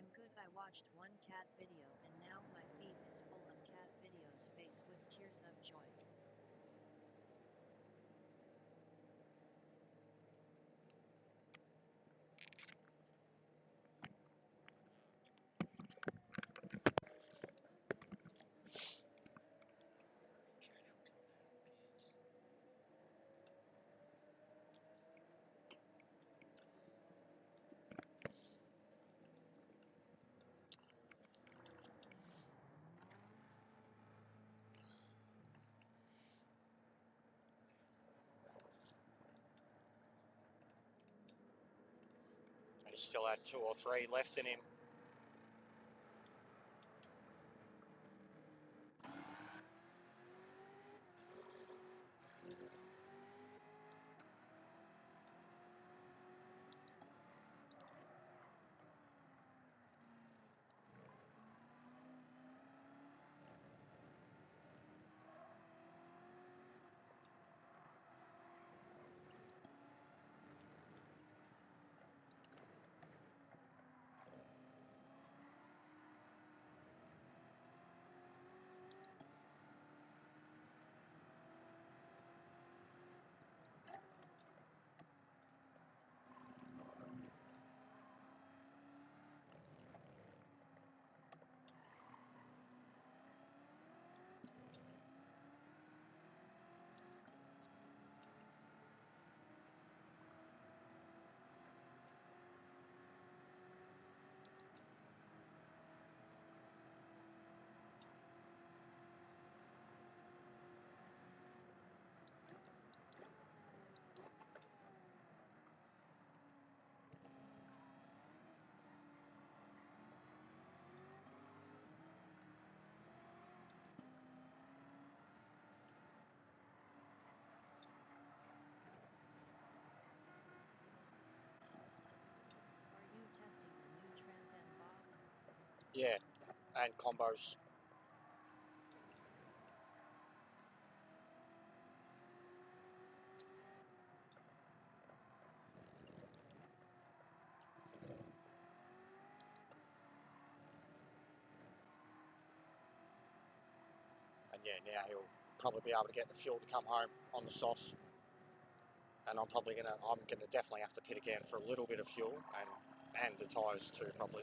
I'm good. I watched one cat video and now my feed is full of cat videos face with tears of joy. He still had 2 or 3 left in him. Are you testing the new Trans Am Bob? Yeah, and combos. And yeah, now he'll probably be able to get the fuel to come home on the softs. And I'm gonna definitely have to pit again for a little bit of fuel and the tyres too, probably.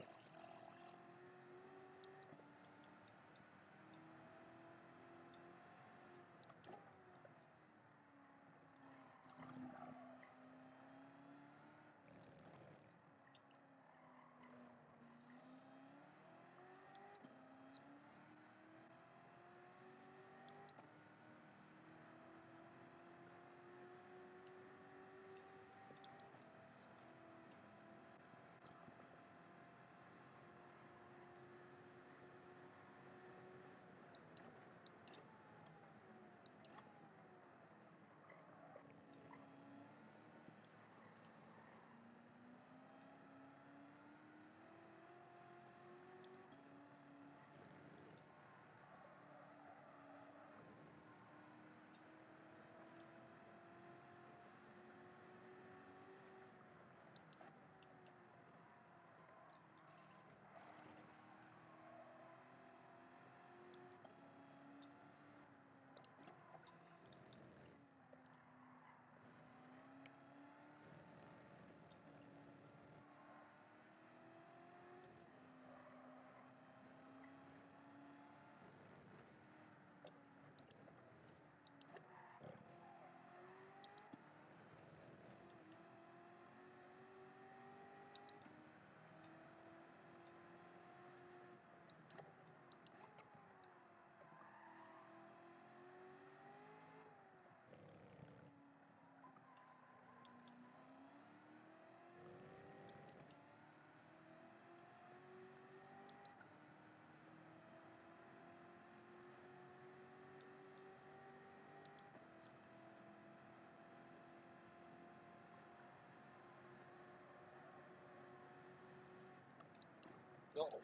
Oh.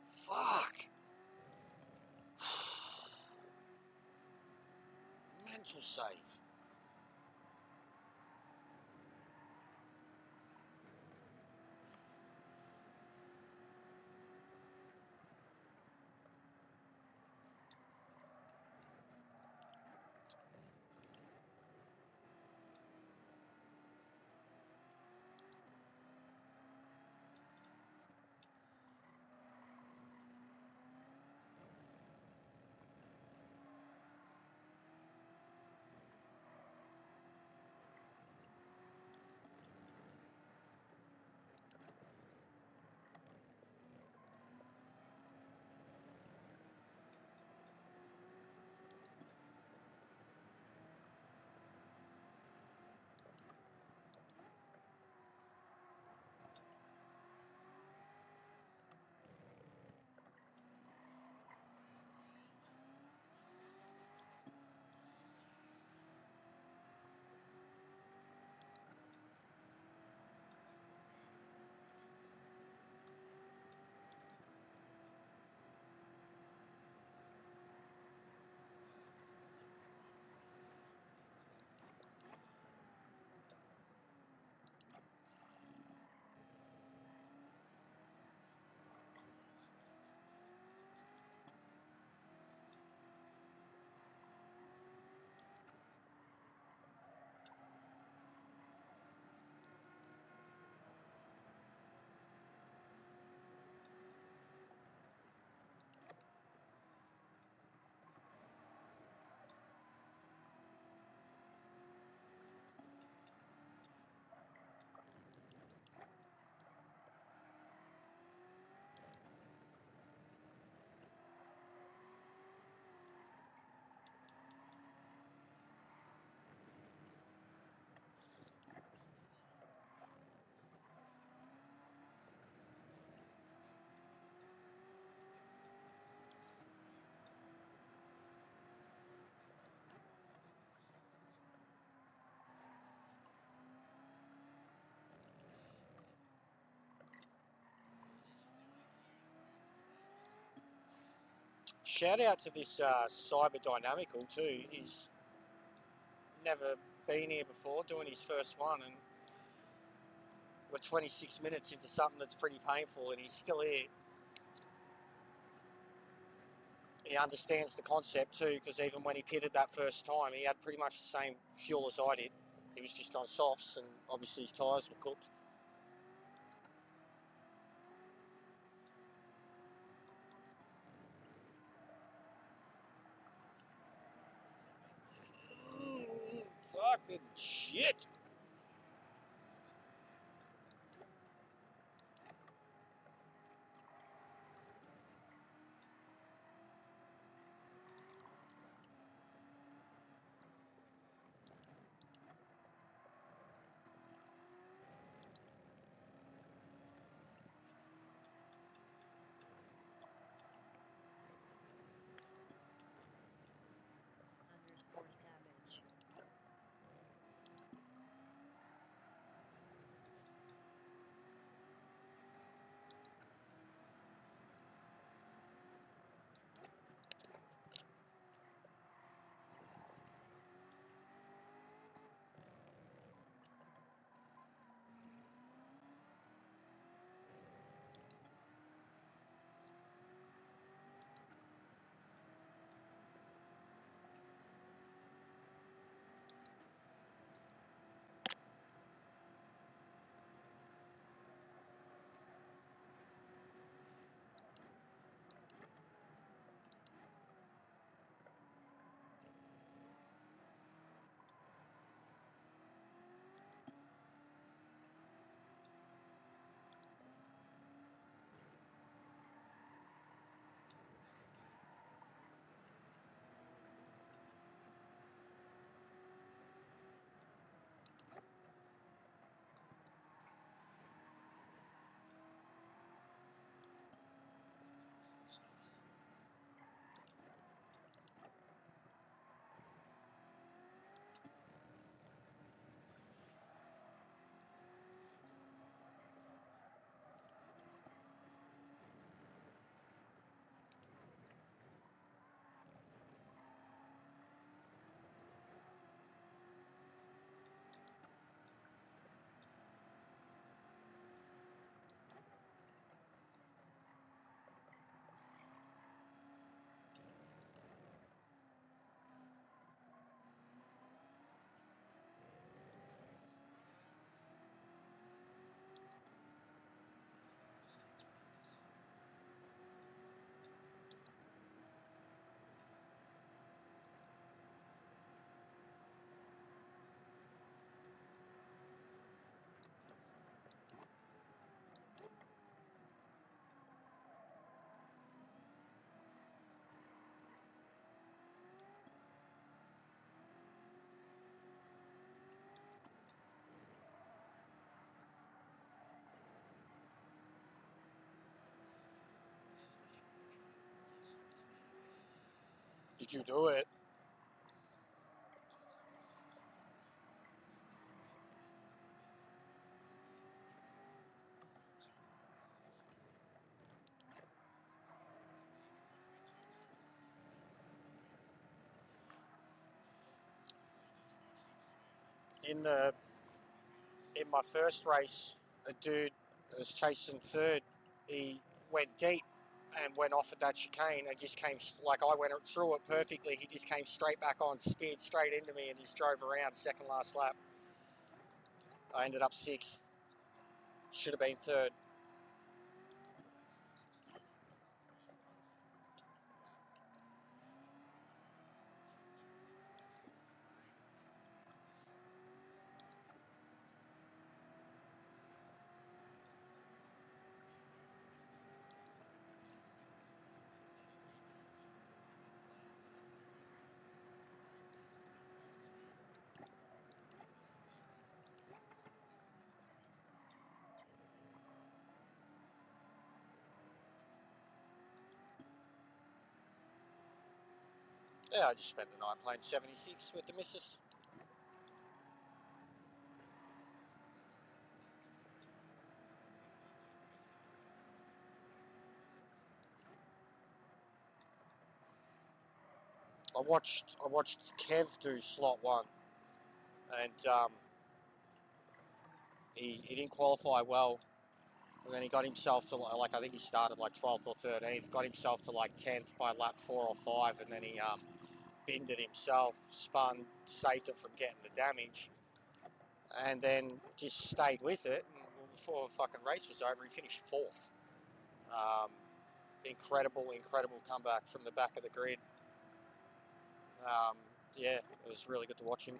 Fuck. Mental save. Shout out to this Cyber Dynamical too. He's never been here before, doing his first one, and We're 26 minutes into something that's pretty painful, and he's still here. He understands the concept too, because even when he pitted that first time, he had pretty much the same fuel as I did. He was just on softs, and obviously his tyres were cooked. Fucking shit. Underscore savage. Did you do it? In my first race, a dude was chasing third. He went deep and went off at that chicane and just came, like I went through it perfectly. He just came straight back on, speared straight into me and just drove around second last lap. I ended up sixth. Should have been third. Yeah, I just spent the night playing 76 with the missus. I watched Kev do slot one, and he didn't qualify well, and then he got himself to like I think he started like 12th or 13th, got himself to like 10th by lap 4 or 5, and then he binned it himself, spun, saved it from getting the damage, and then just stayed with it. And before the fucking race was over, he finished 4th. Incredible comeback from the back of the grid. Yeah, it was really good to watch him.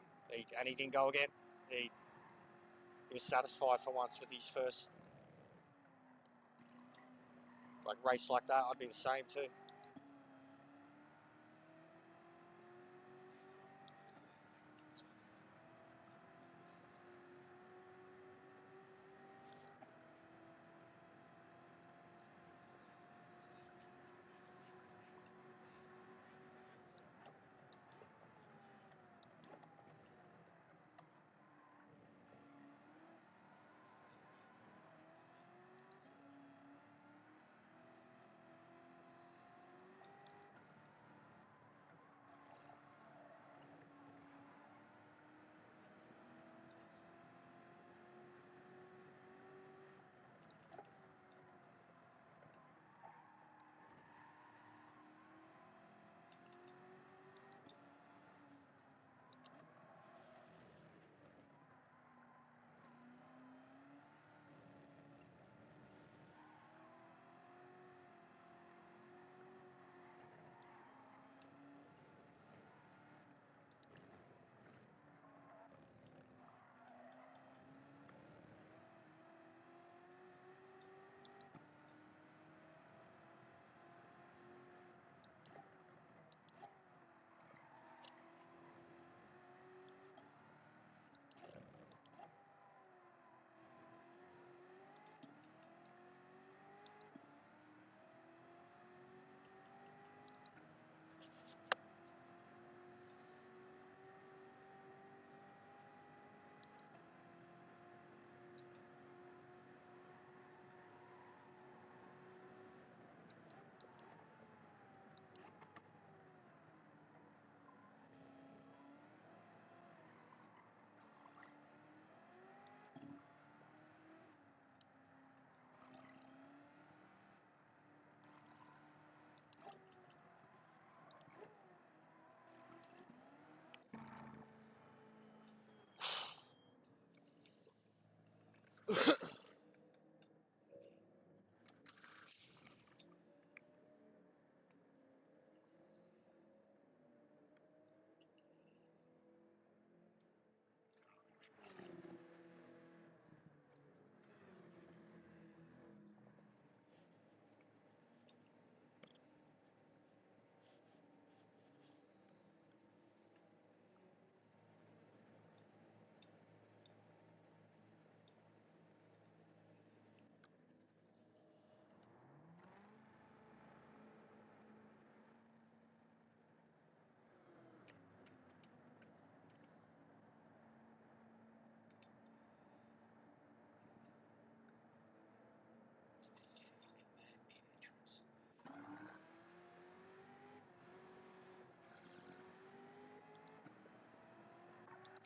And he didn't go again. He was satisfied for once with his first race like that. I'd be the same too.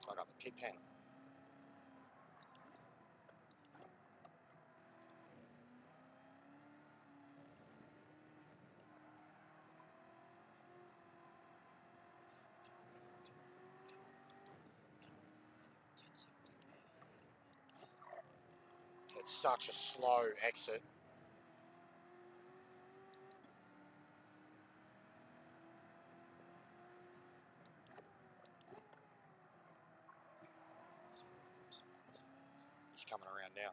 I got the pit pen. It's such a slow exit. He's coming around now.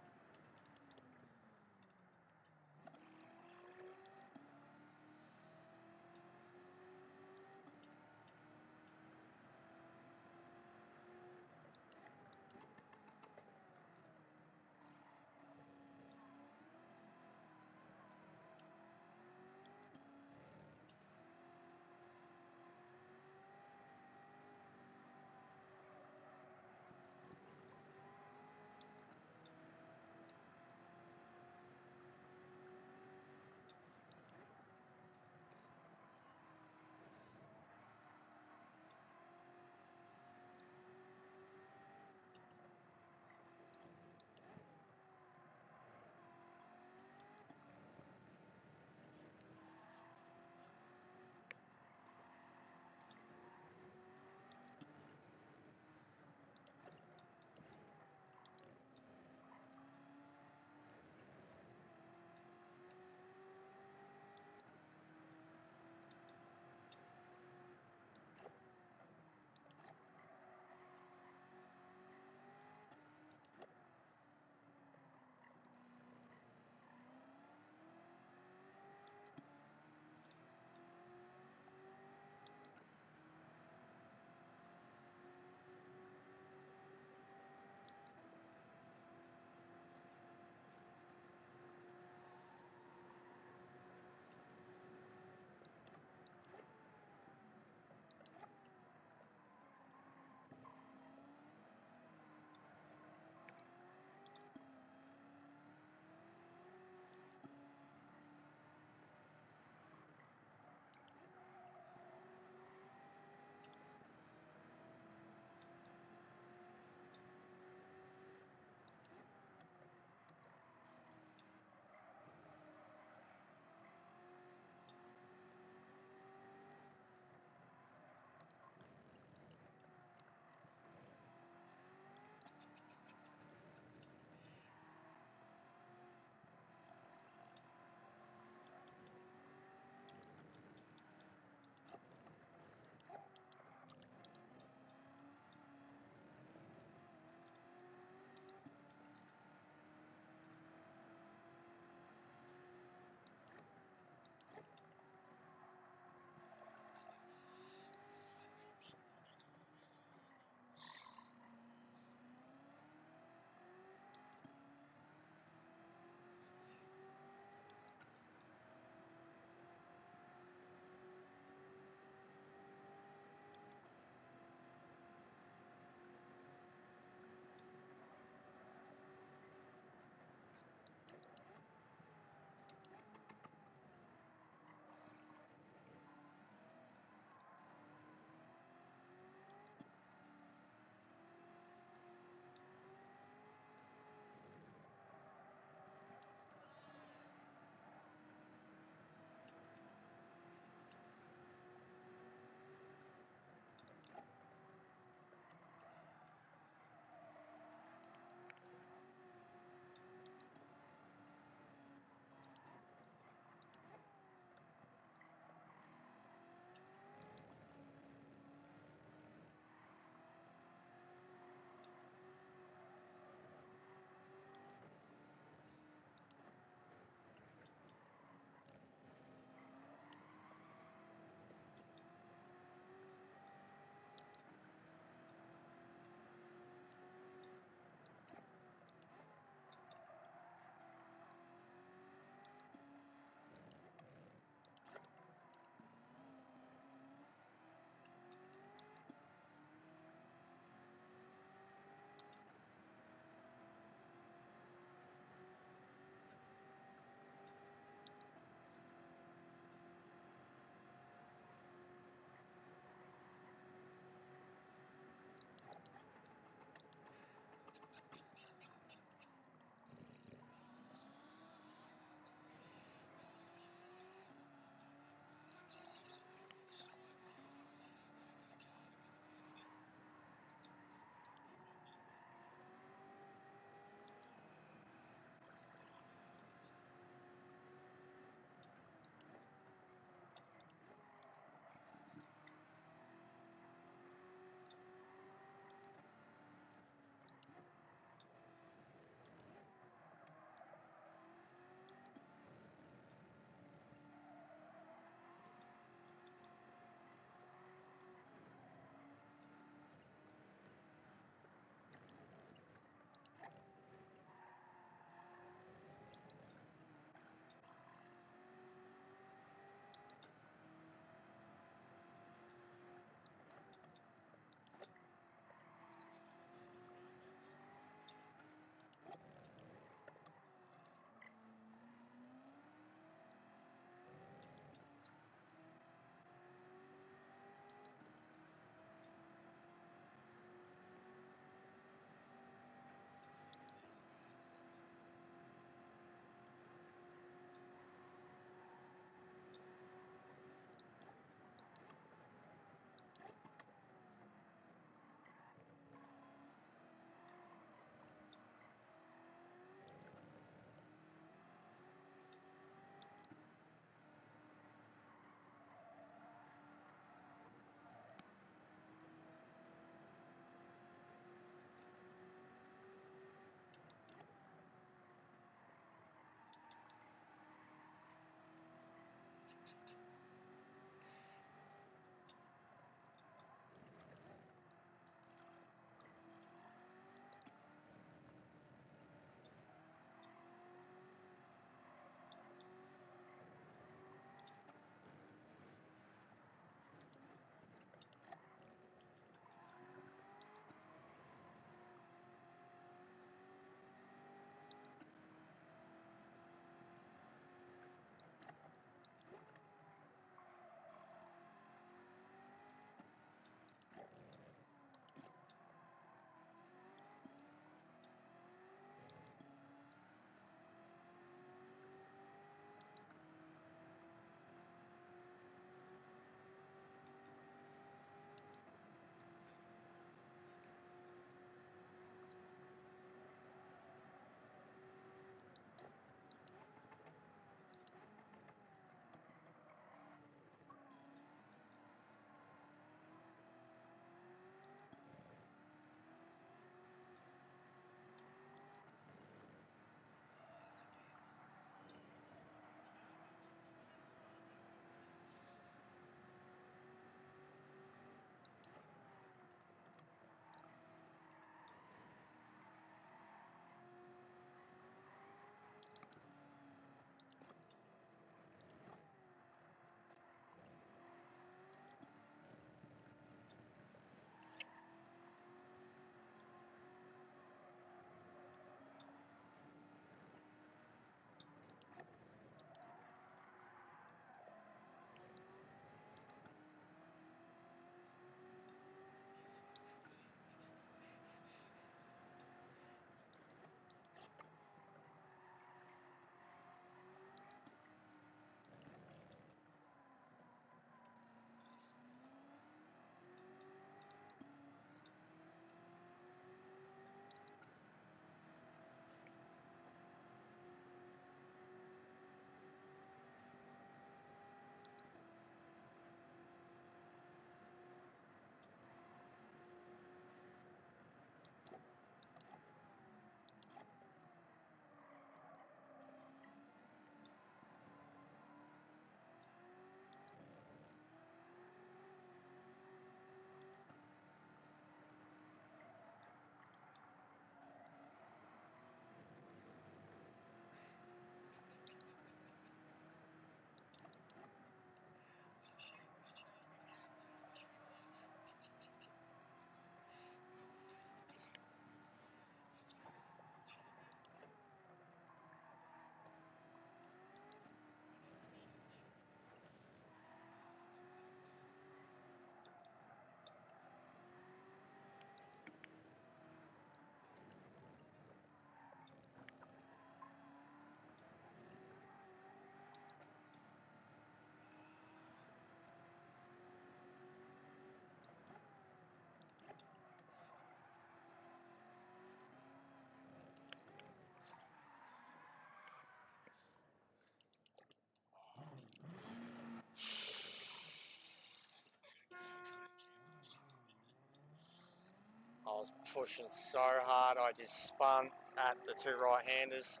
was pushing so hard, I just spun at the two right-handers.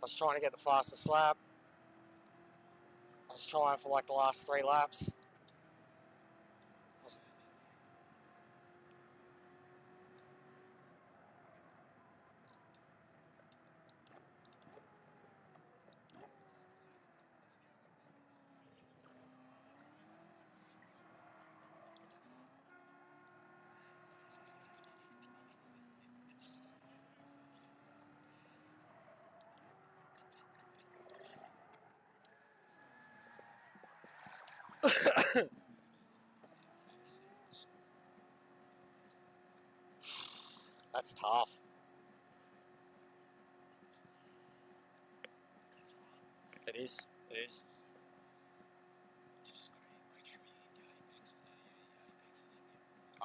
I was trying to get the fastest lap. I was trying for like the last 3 laps. That's tough. It is. It is.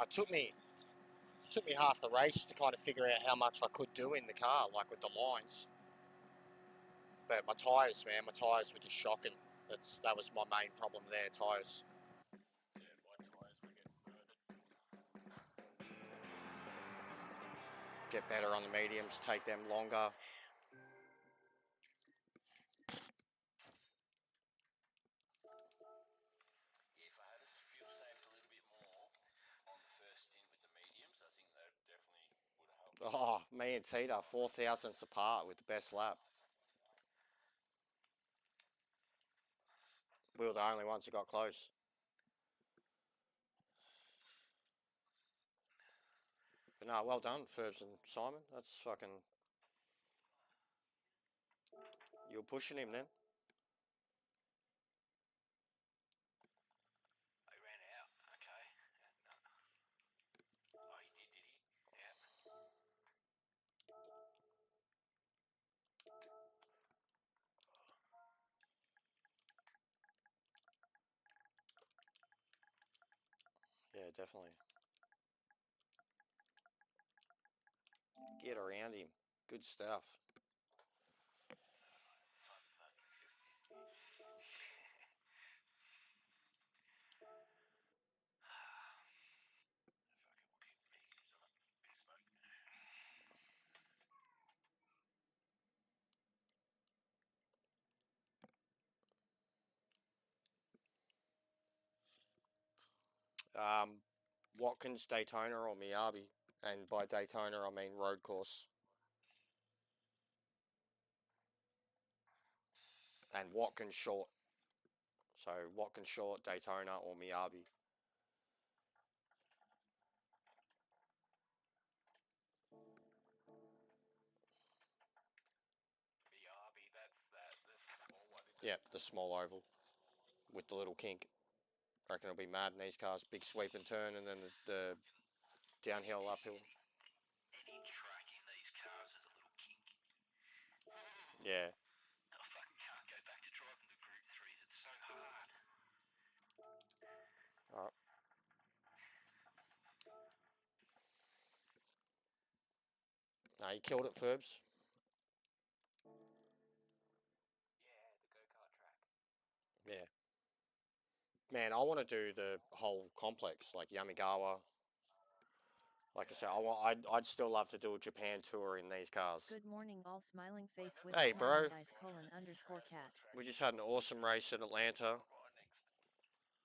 It took me half the race to kind of figure out how much I could do in the car, like with the lines. But my tyres, man, my tyres were just shocking. That was my main problem there, tyres. Get better on the mediums, take them longer. Oh, me and Tita, 4 thousandths apart with the best lap. We were the only ones who got close. But no, well done, Ferbs and Simon. That's fucking... You were pushing him then. He ran out. Okay. Oh, he did he? Yeah. Yeah, definitely. Get around him. Good stuff. Watkins, Daytona, or Miyabi. And by Daytona, I mean road course. And Watkins short. So Watkins short, Daytona, or Miyabi. BRB, that's the small one. Yep, the small oval with the little kink. I reckon it'll be mad in these cars. Big sweep and turn, and then the downhill, uphill. Any track in these cars is a little kink. Yeah. I fucking can't go back to driving the Group 3s. It's so hard. Alright. No, you killed it, Ferbs. Yeah, the go-kart track. Yeah. Man, I want to do the whole complex, like Yamigawa. Like I said, I'd still love to do a Japan tour in these cars. Good morning, all smiling face with Hey, bro. eyes _cat. We just had an awesome race at Atlanta. Right next.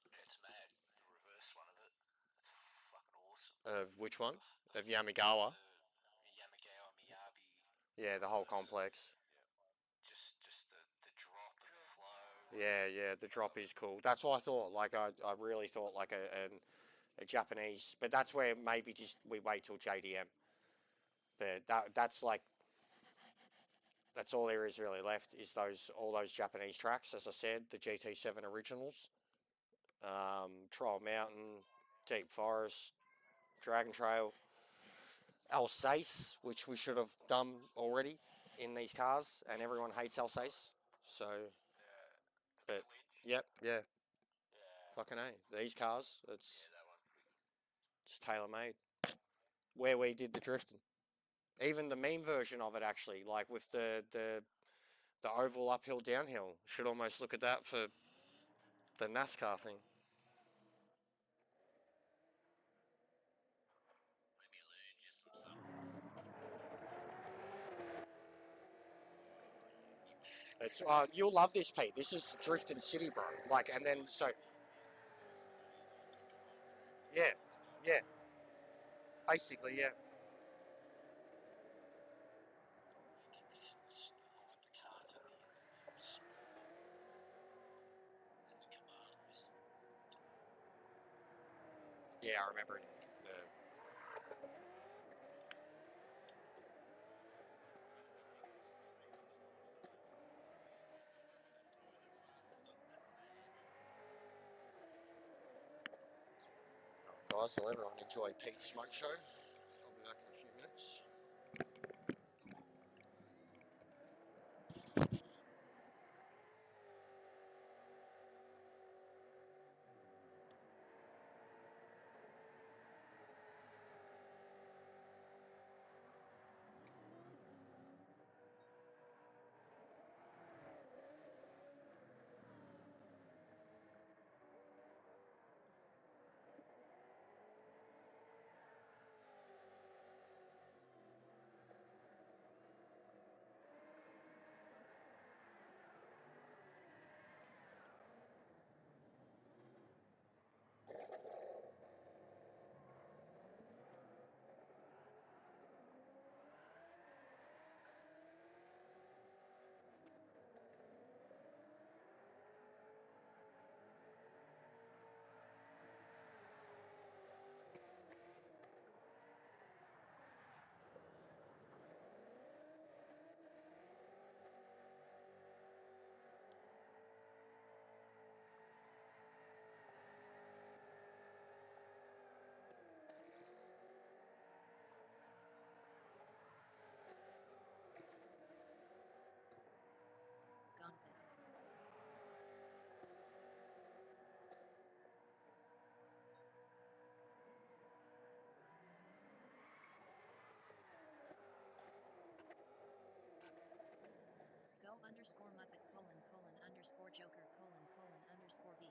Yeah, it's mad. The reverse one of it. It's fucking awesome. Of which one? Of Yamigawa. Yamagawa, Miyabi. Yeah, the whole complex. Yeah. Just the drop and the flow. Yeah, the drop is cool. That's what I thought. Like, I really thought like a Japanese, but that's where maybe just we wait till JDM. But that's like, that's all there is really left is all those Japanese tracks. As I said, the GT7 originals, Trial Mountain, Deep Forest, Dragon Trail, Alsace, which we should have done already in these cars, and everyone hates Alsace. So, but yep, yeah. Fucking A. These cars, it's tailor made. Where we did the drifting. Even the meme version of it actually, like with the oval uphill downhill. Should almost look at that for the NASCAR thing. It's you'll love this, Pete. This is Drifting City, bro. Like, and then so yeah, yeah, basically, yeah. Conditions behind the cars are small and the Camaros. Yeah, I remember it. Guys, I'll let everyone enjoy Pete's smoke show. I'll be back in a few minutes. Gauntlet. Go underscore Muppet colon underscore Joker colon underscore B.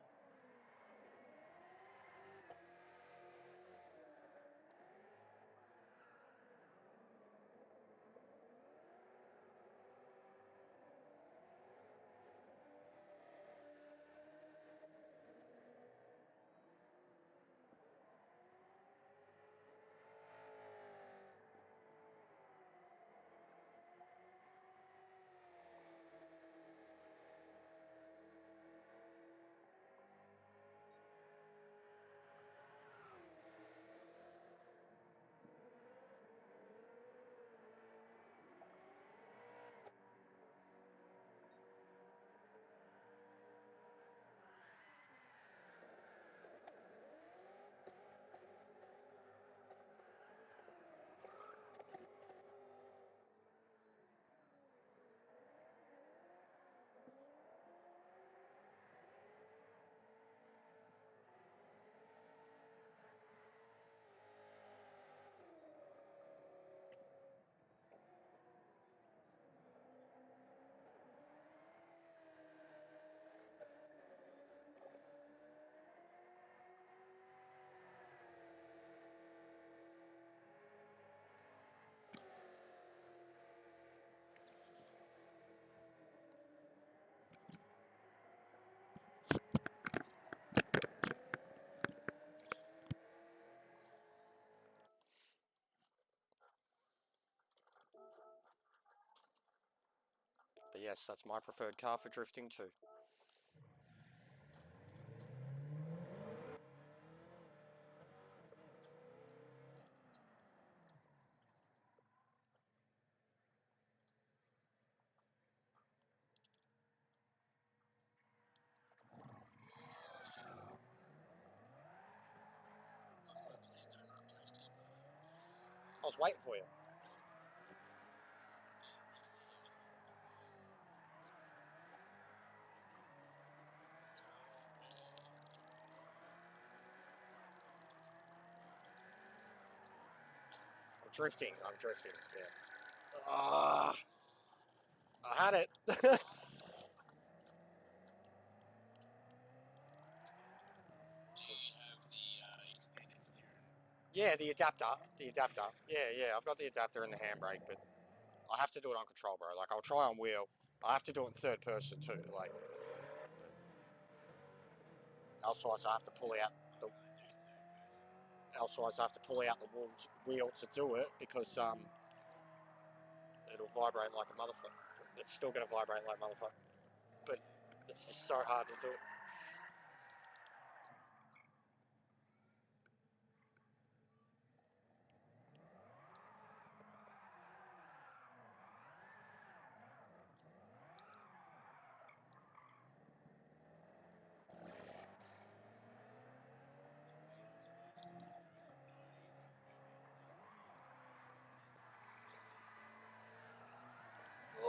But yes, that's my preferred car for drifting too. I was waiting for you. I'm drifting, yeah. Ah, I had it. Do you have the extended steering? Yeah, the adapter. Yeah, I've got the adapter and the handbrake, but I have to do it on control, bro. Like, I'll try on wheel. I have to do it in third person too, like, elsewise I have to pull out the, wheel to do it because it'll vibrate like a motherfucker. It's still gonna vibrate like a motherfucker, but it's just so hard to do it.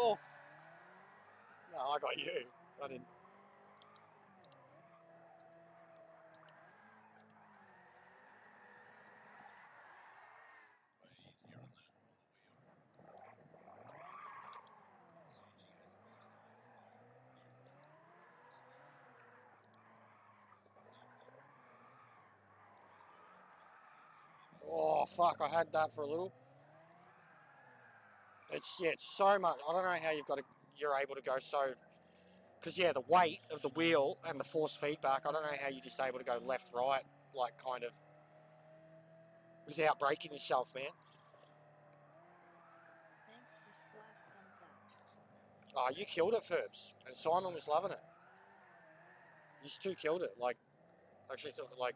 Oh, no, I got you. I didn't. Oh fuck! I had that for a little. It's so much. I don't know how you're able to go so. Because yeah, the weight of the wheel and the force feedback. I don't know how you're just able to go left, right, like kind of without breaking yourself, man. Thanks for Slack thumbs up. Oh, you killed it, Ferbs, and Simon was loving it. You two killed it. Like, actually, like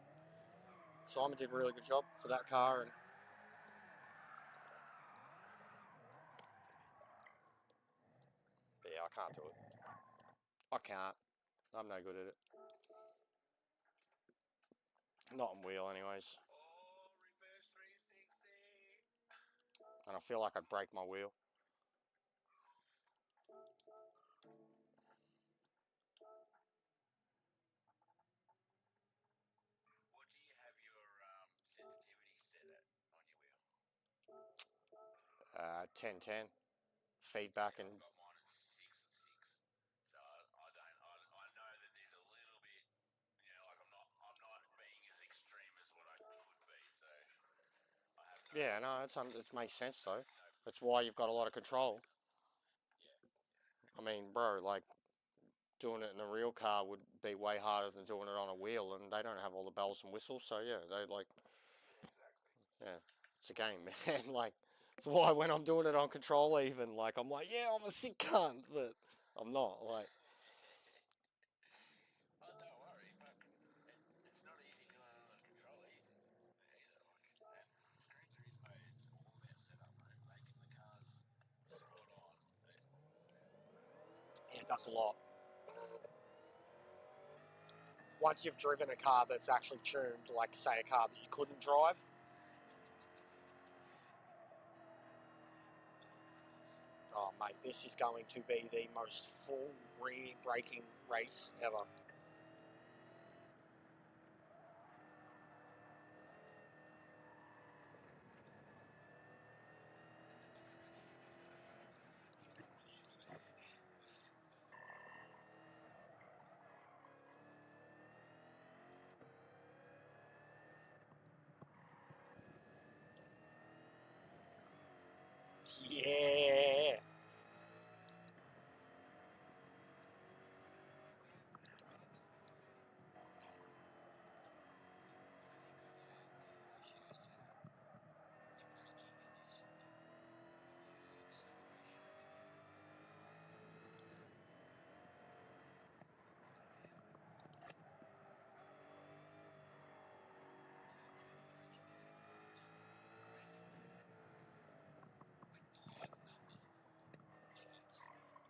Simon did a really good job for that car, and yeah, I can't do it. I can't. I'm no good at it. Not on wheel, anyways. Oh, reverse 360. And I feel like I'd break my wheel. What do you have your sensitivity set at on your wheel? 10-10. Feedback and I've got mine at 6 and 6. So I don't. I know that there's a little bit. You know, like I'm not being as extreme as what I could be. So I have no. yeah, no, it makes sense though. That's why you've got a lot of control. I mean, bro, like doing it in a real car would be way harder than doing it on a wheel, and they don't have all the bells and whistles. So yeah, they like, Exactly. yeah, it's a game, man. Like, it's why when I'm doing it on control, even like I'm like, yeah, I'm a sick cunt, but I'm not. Like, Oh, don't worry, but it's not easy doing it under control either. And Gran Turismo, it's all about setup, mate. Making the cars spot on. It's all about. yeah, it does a lot. Once you've driven a car that's actually tuned, like say a car that you couldn't drive, oh mate, this is going to be the most full rear braking race ever. Yeah.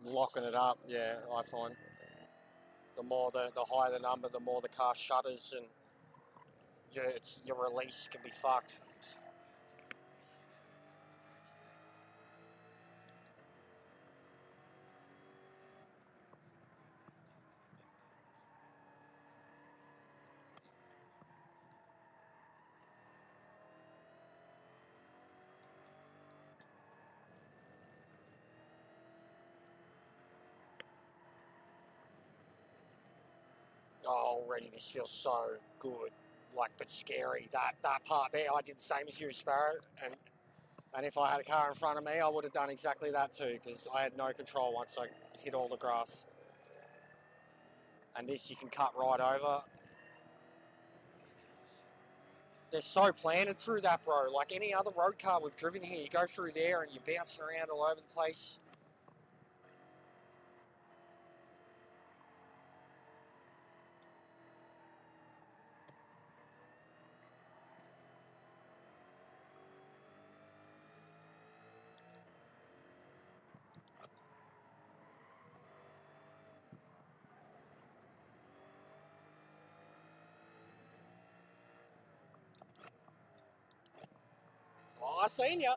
Locking it up, yeah, I find. The higher the number, the more the car shudders, and your release can be fucked. Oh, already this feels so good, like but scary. That part there, I did the same as you, Sparrow, and And if I had a car in front of me, I would have done exactly that too, because I had no control once I hit all the grass. And this you can cut right over. They're so planted through that, bro. Like any other road car we've driven here, you go through there and you're bouncing around all over the place. Oh, I seen ya.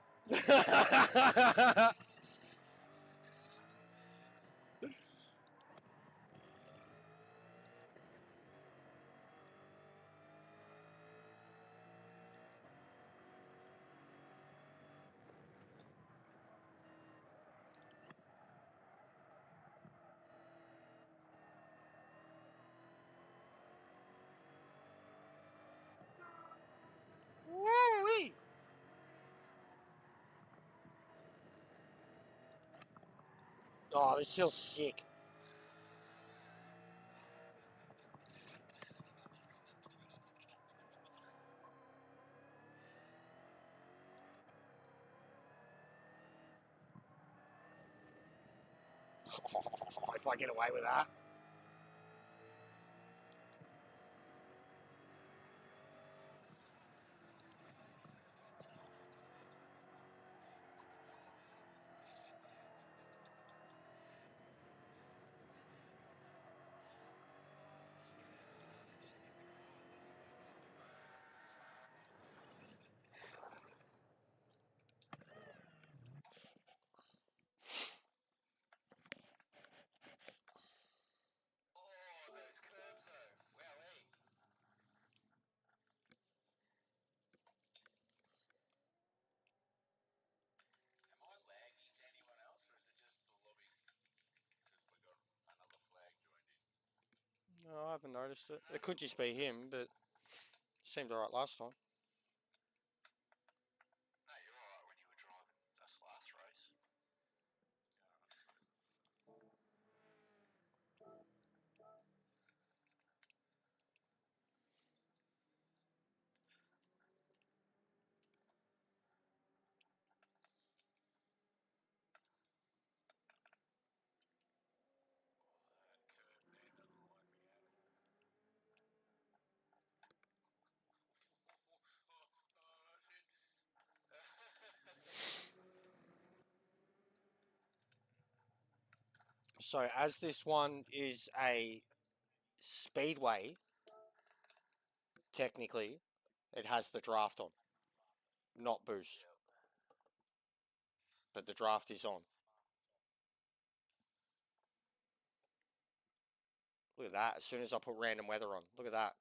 Woo-wee. Oh, this feels sick. Oh, if I get away with that. Oh, those curbs though. Wow, hey. Am I laggy to anyone else, or is it just the lobby? Because we got another flag joined in. No, I haven't noticed it. It could just be him, but seemed alright last time. No, you're alright when you were driving this last race. So as this one is a speedway, technically, it has the draft on, not boost. But the draft is on. Look at that. As soon as I put random weather on, look at that.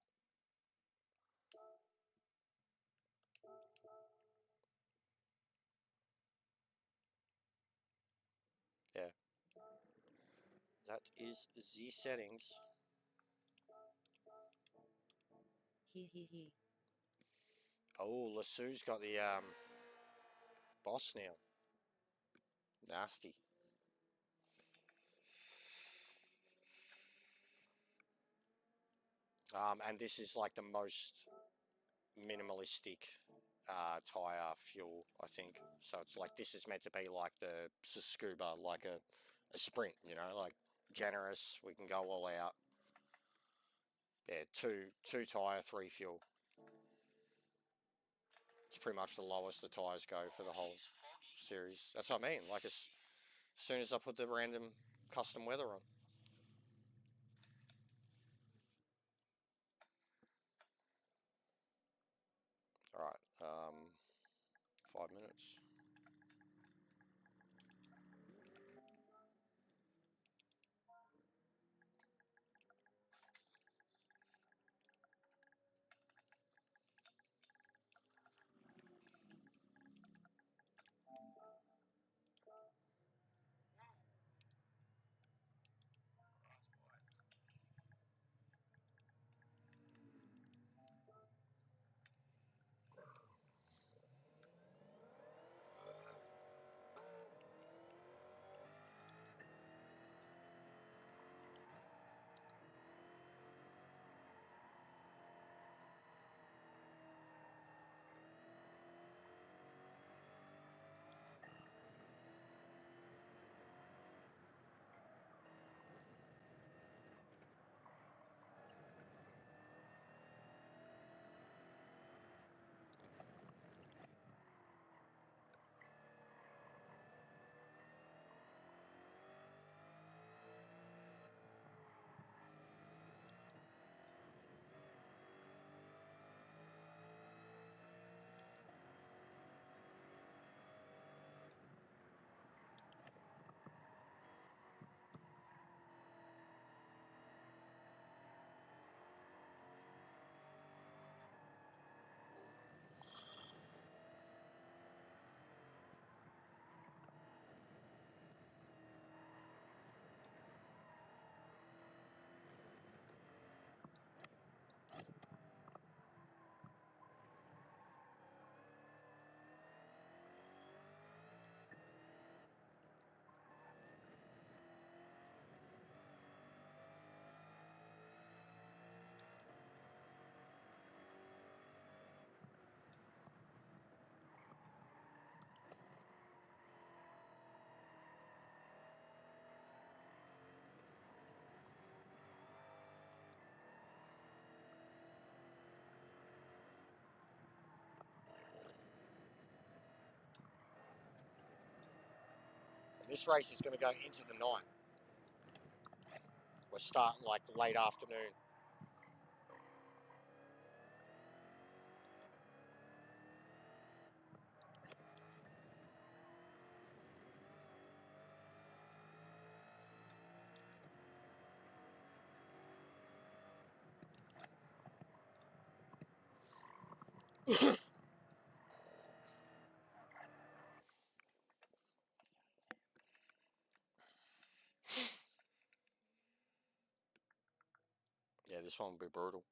Yeah. That is the settings. He. Oh, Lassu's got the boss now. Nasty. And this is like the most minimalistic tire fuel, I think. So it's like this is meant to be like the scuba, like a sprint, you know, like generous. We can go all out. Yeah, two tire, three fuel. It's pretty much the lowest the tires go for the whole series. That's what I mean. Like as soon as I put the random custom weather on. All right, 5 minutes. This race is going to go into the night. We're starting like late afternoon. Yeah, this one will be brutal.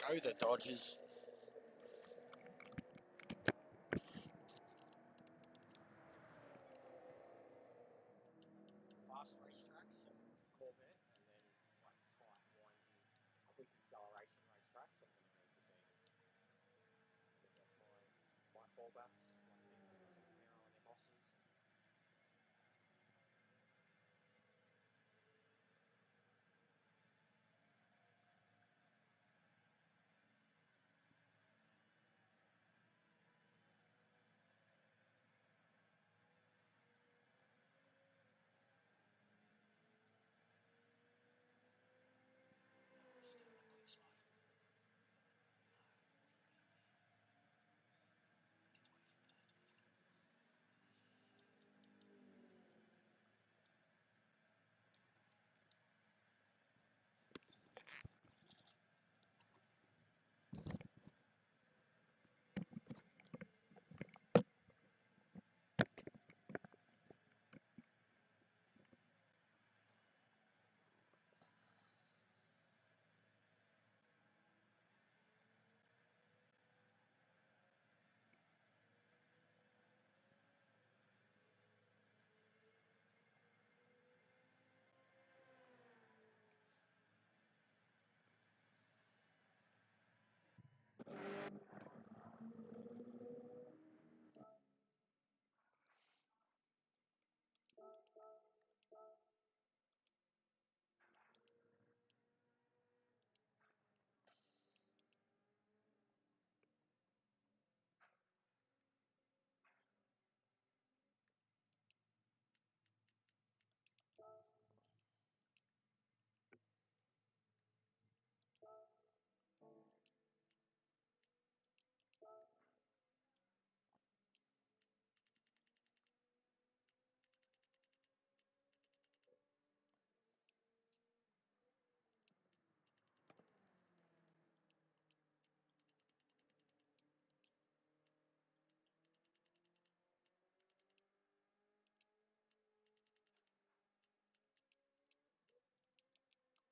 Go the Dodgers. Fast racetracks and Corvette, and then like tight, windy, quick acceleration racetracks. I'm going to make the game. That's my fallbacks.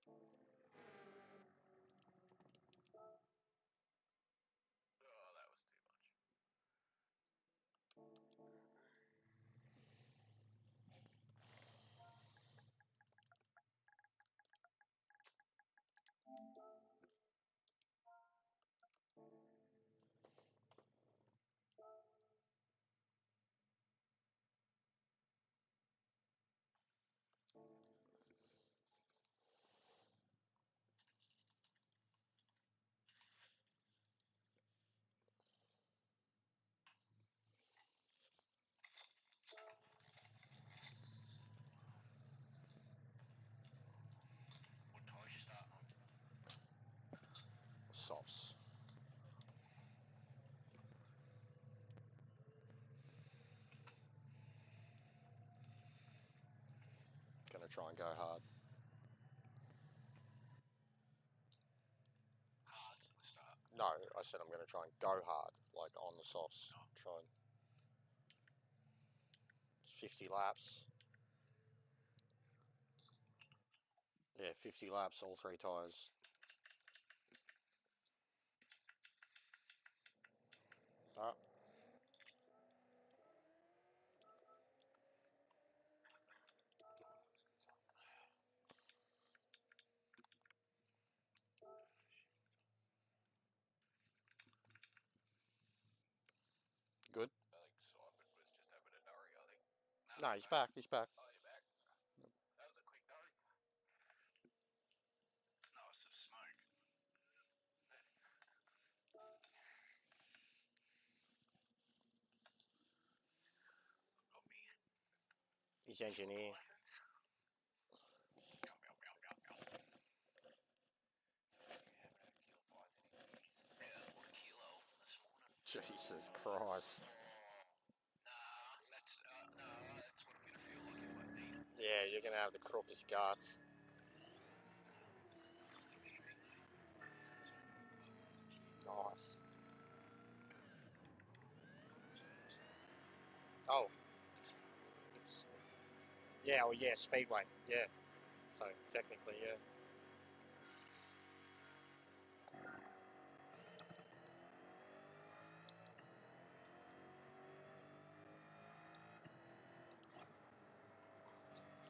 Like Nick and Camaro and their bosses. Oh, that was too much. What tires you starting on? Softs. Gonna try and go hard. No, I said I'm going to try and go hard, like on the softs. Try and 50 laps. Yeah, 50 laps, all 3 tyres. Ah, good. I think Simon was just having a hurry, I think. No, he's back. He's back. Oh, you're back. That was a quick hurry. Nice of smoke. Got me. He's engineer. Meow, meow, meow, meow, meow. Yeah, what a kilo this morning. Jesus Christ. That's what I'm gonna feel like in my knee. Yeah, you're going to have the crookest guts. Nice. Oh. It's... Yeah, well, yeah, Speedway. Yeah. So, technically, yeah.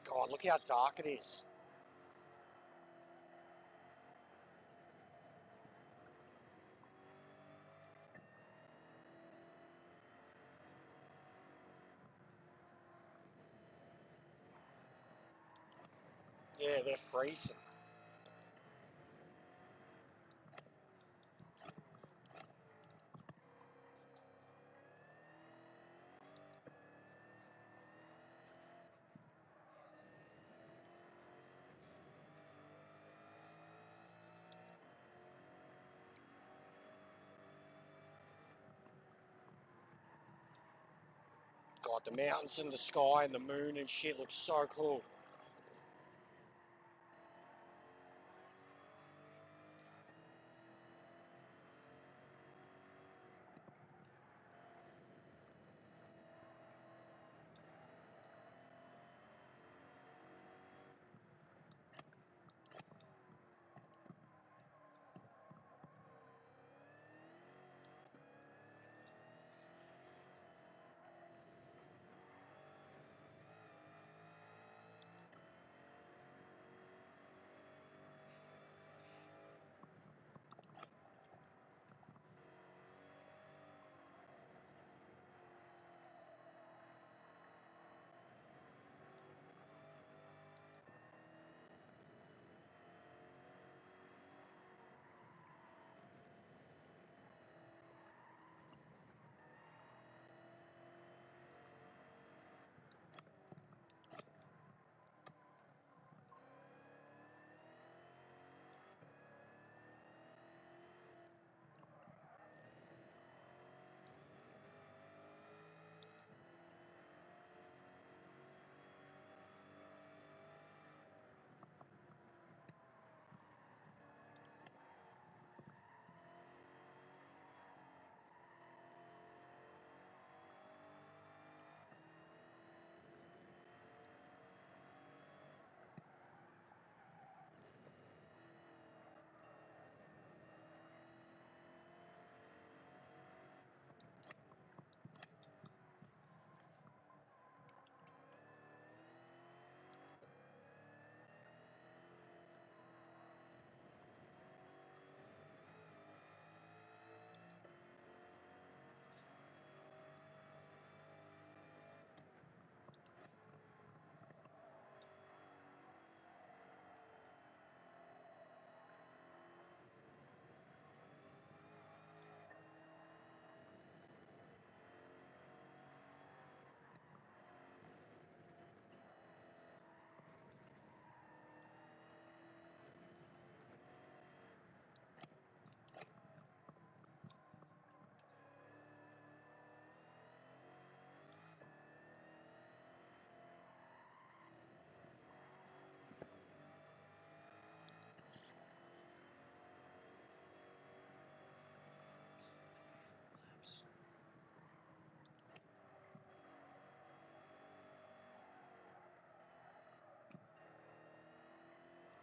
God, look how dark it is. Yeah, they're freezing. God, the mountains and the sky and the moon and shit looks so cool.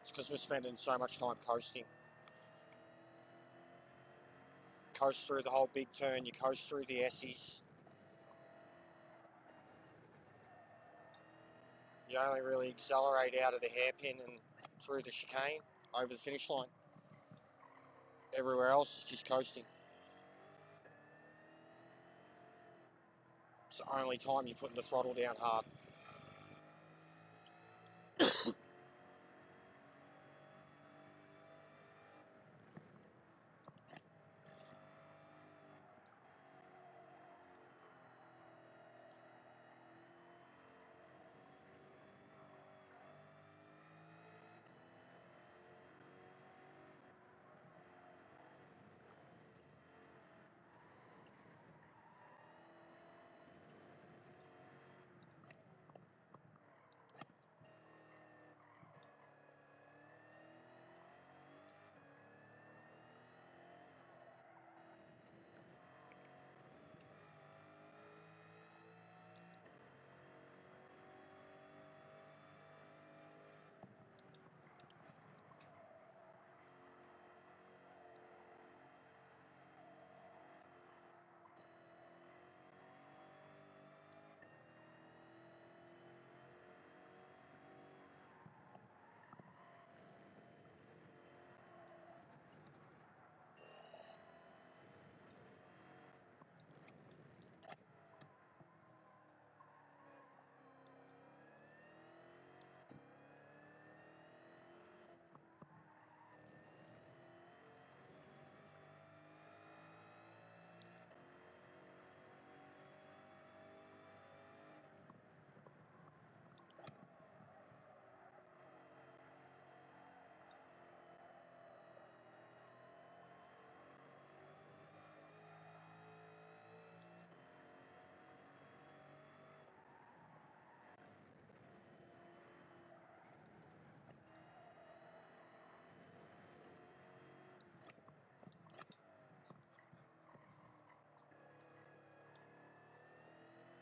It's because we're spending so much time coasting. Coast through the whole big turn, you coast through the Essies. You only really accelerate out of the hairpin and through the chicane, over the finish line. Everywhere else is just coasting. It's the only time you're putting the throttle down hard.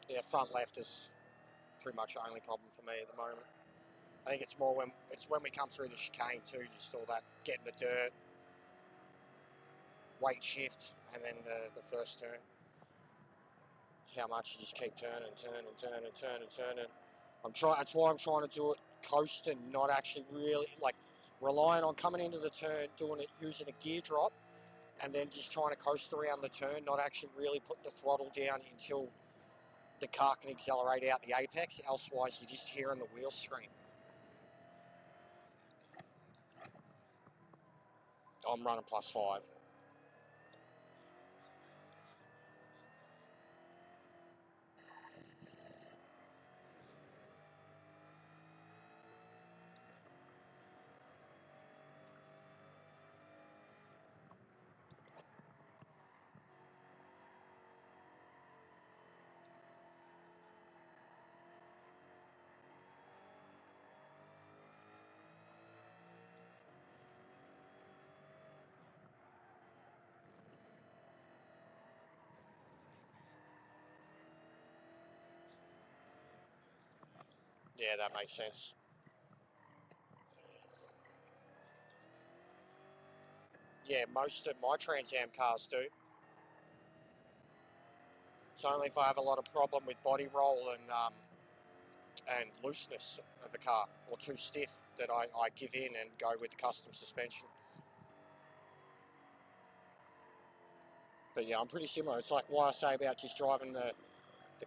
Yeah, front left is pretty much the only problem for me at the moment. I think it's more when we come through the chicane too, just all that getting the dirt, weight shift, and then the first turn. How much you just keep turning. That's why I'm trying to do it coasting, not actually really like relying on coming into the turn, doing it using a gear drop, and then just trying to coast around the turn, not actually really putting the throttle down until the car can accelerate out the apex. Elsewise, you're just hearing the wheels scream. I'm running +5. Yeah, that makes sense. Yeah, most of my Trans Am cars do. It's only if I have a lot of problem with body roll and looseness of the car, or too stiff, that I give in and go with the custom suspension. But yeah, I'm pretty similar. It's like why I say about just driving the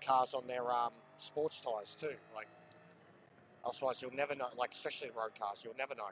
cars on their sports tyres too. Like, otherwise you'll never know, like especially the road cars, you'll never know.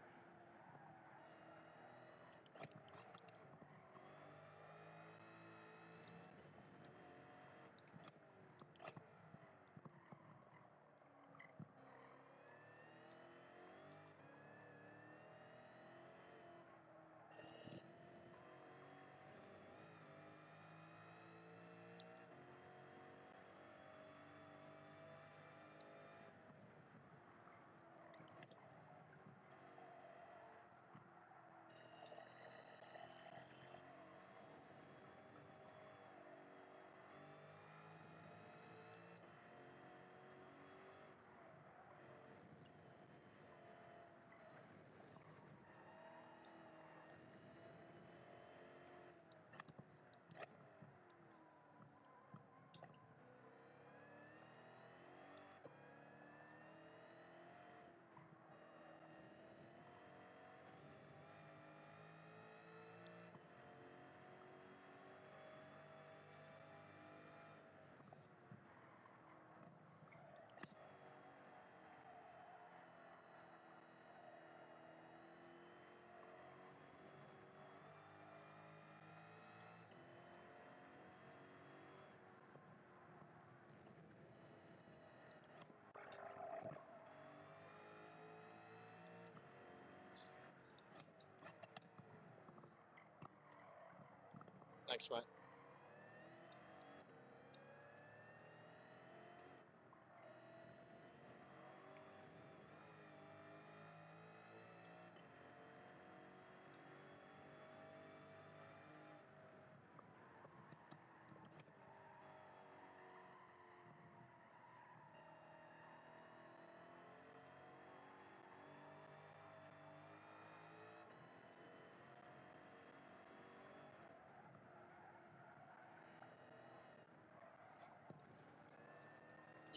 Thanks, mate.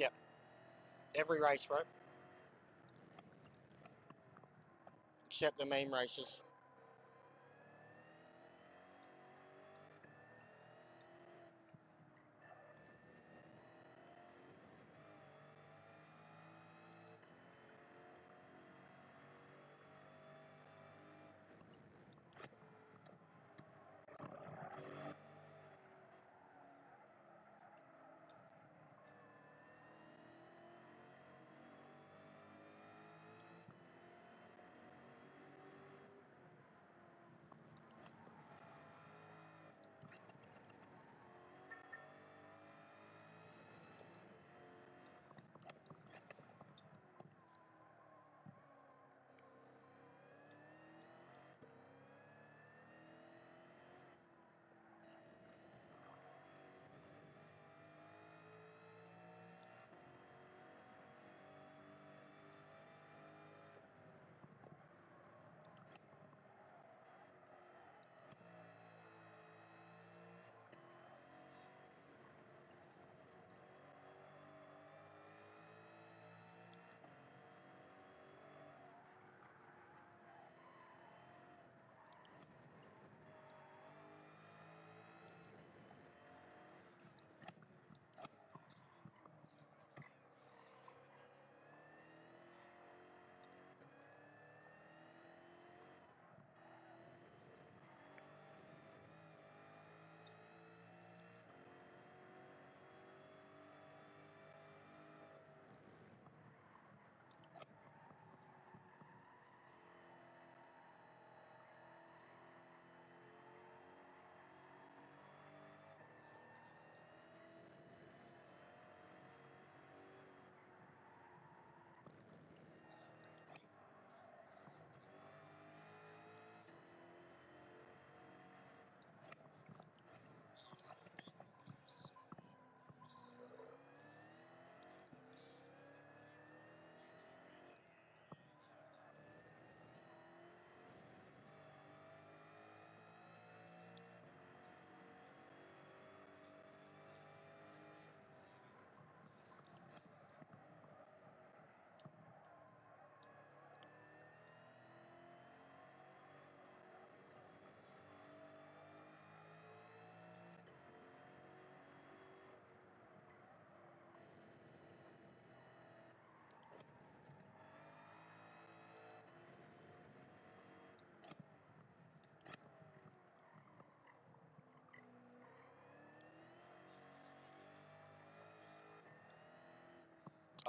Yep. Every race, bro. Except the meme races.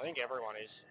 I think everyone is.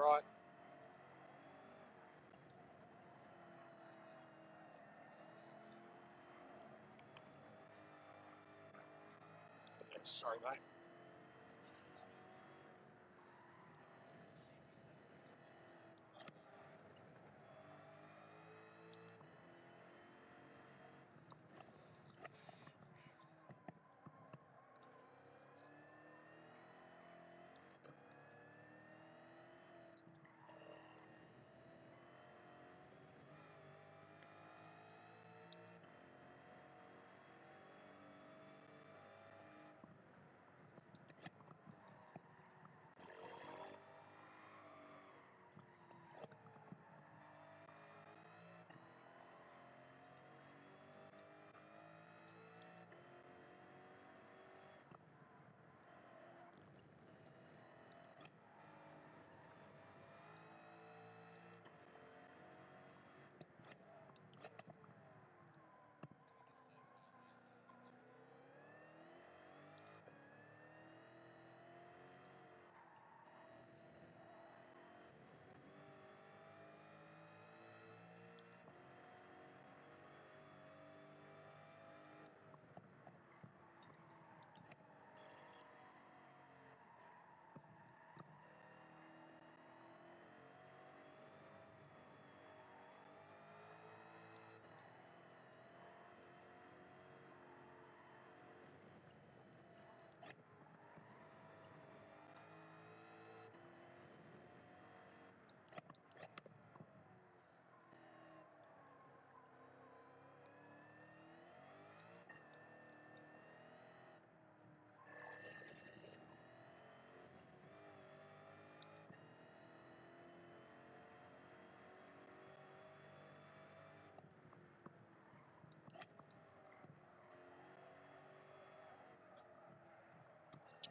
right. Yeah, sorry, mate.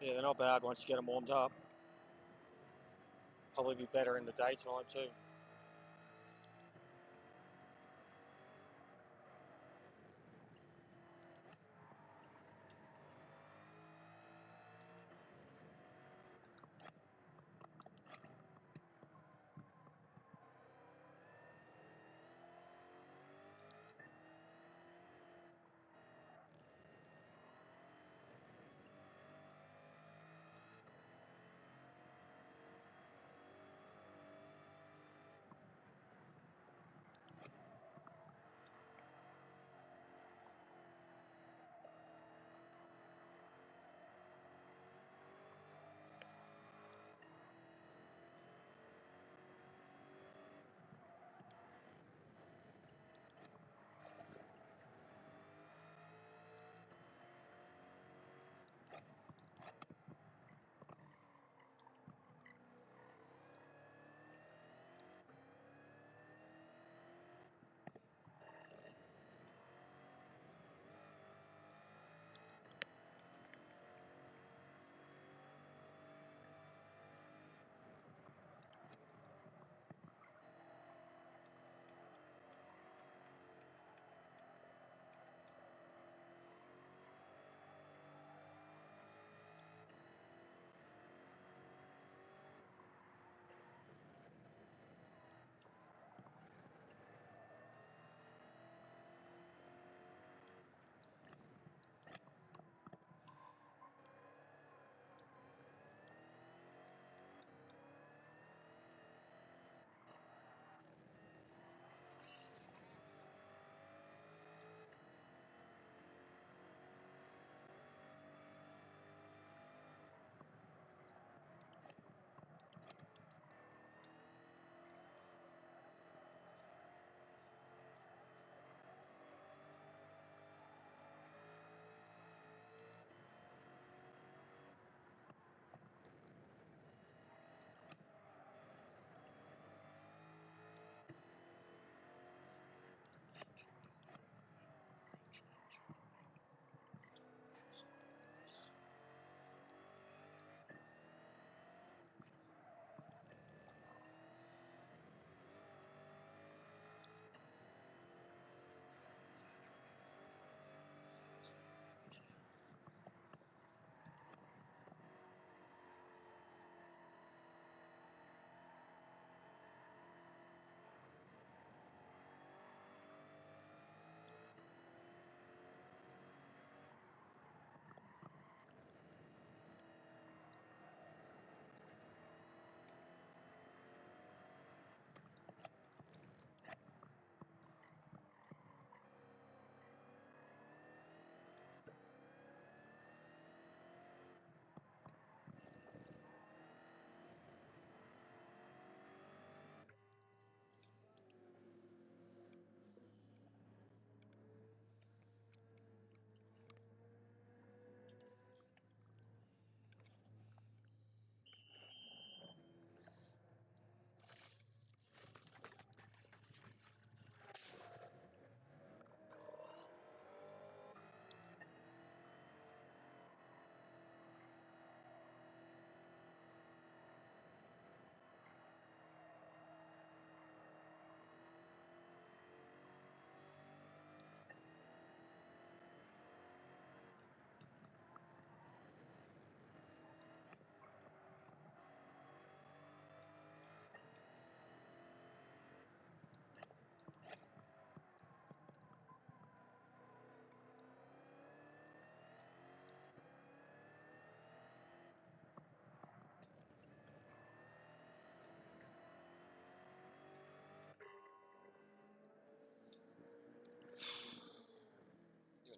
Yeah, they're not bad once you get them warmed up. Probably be better in the daytime too.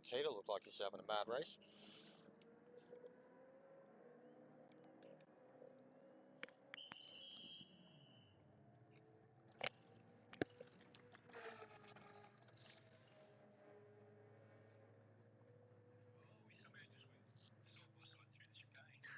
guarantee to look like he's having a mad race. Oh, we somehow just went side by side through the chicane.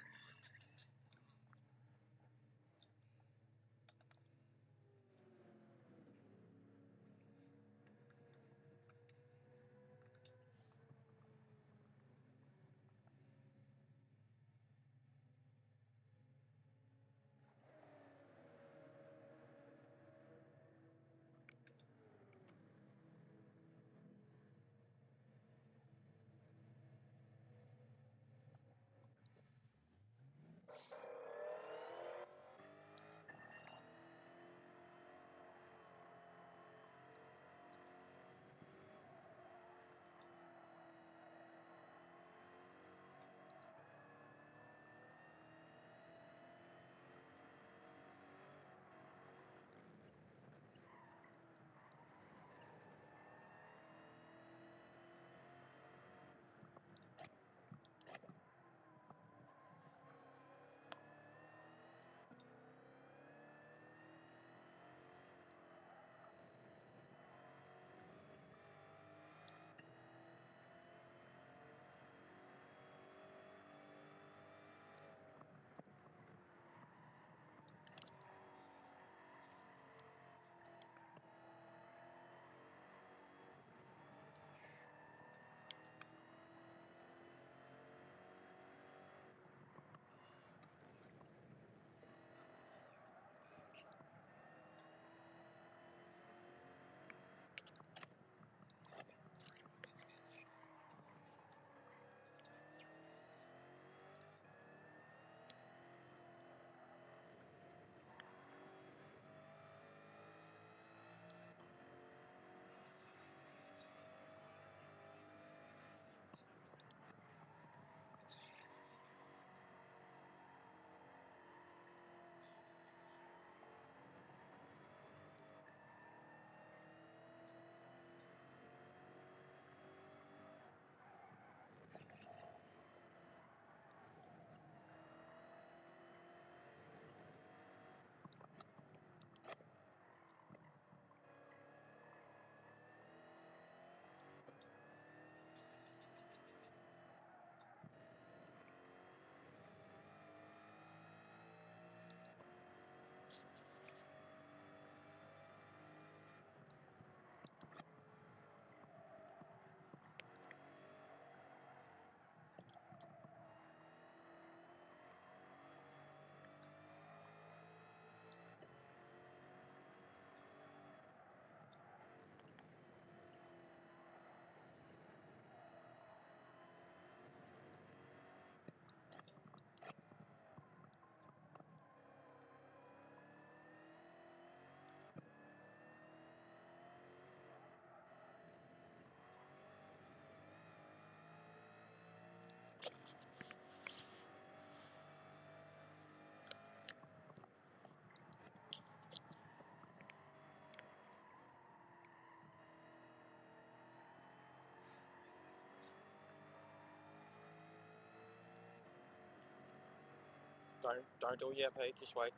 Don't do it yet, Pete. Just wait.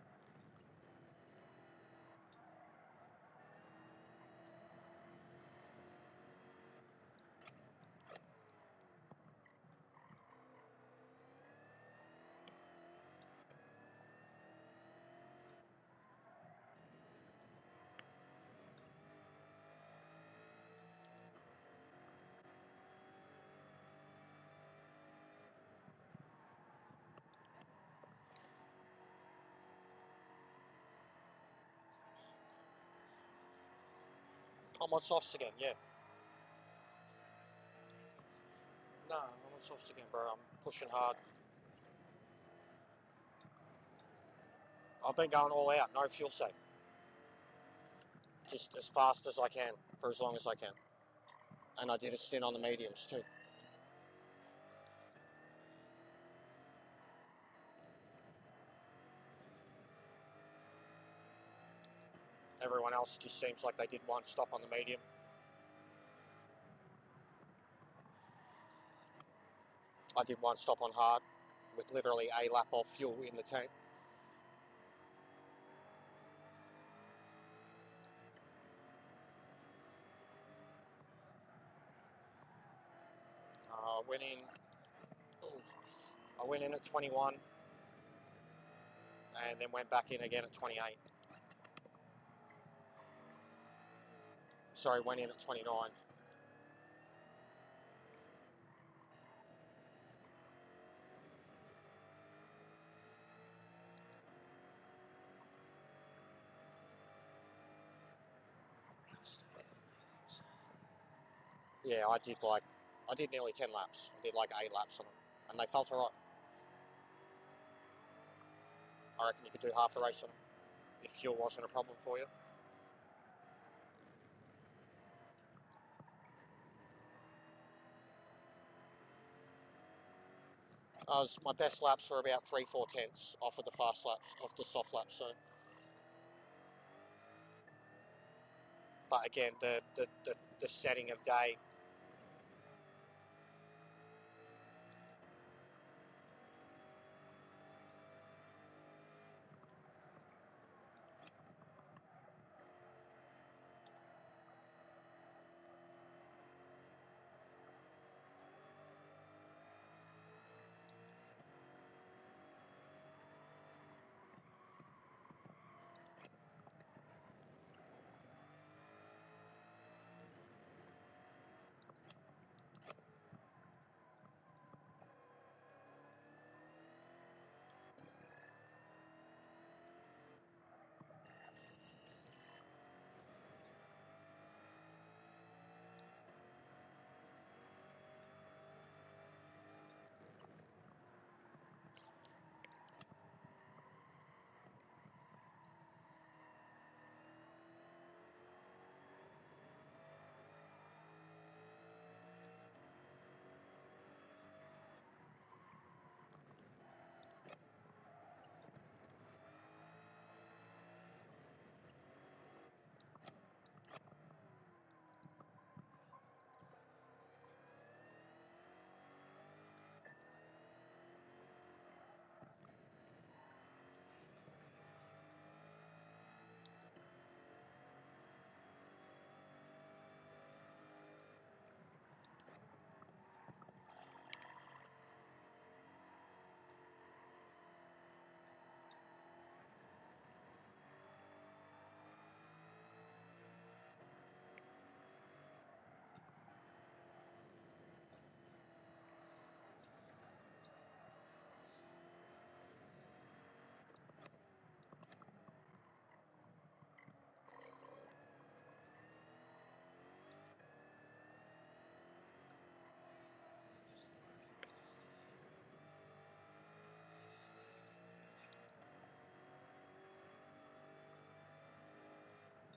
I'm on softs again, yeah. No, I'm on softs again, bro. I'm pushing hard. I've been going all out, no fuel safe. Just as fast as I can, for as long as I can. And I did a stint on the mediums too. Everyone else just seems like they did one stop on the medium. I did one stop on hard with literally a lap of fuel in the tank. Went in. I went in at 21, and then went back in again at 28. Sorry, went in at 29. Yeah, I did nearly 10 laps. I did like 8 laps on them, and they felt alright. I reckon you could do half the race on them if fuel wasn't a problem for you. My best laps were about 3-4 tenths off of the fast laps, off the soft laps. So, but again, the setting of day.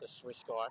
The Swiss guy.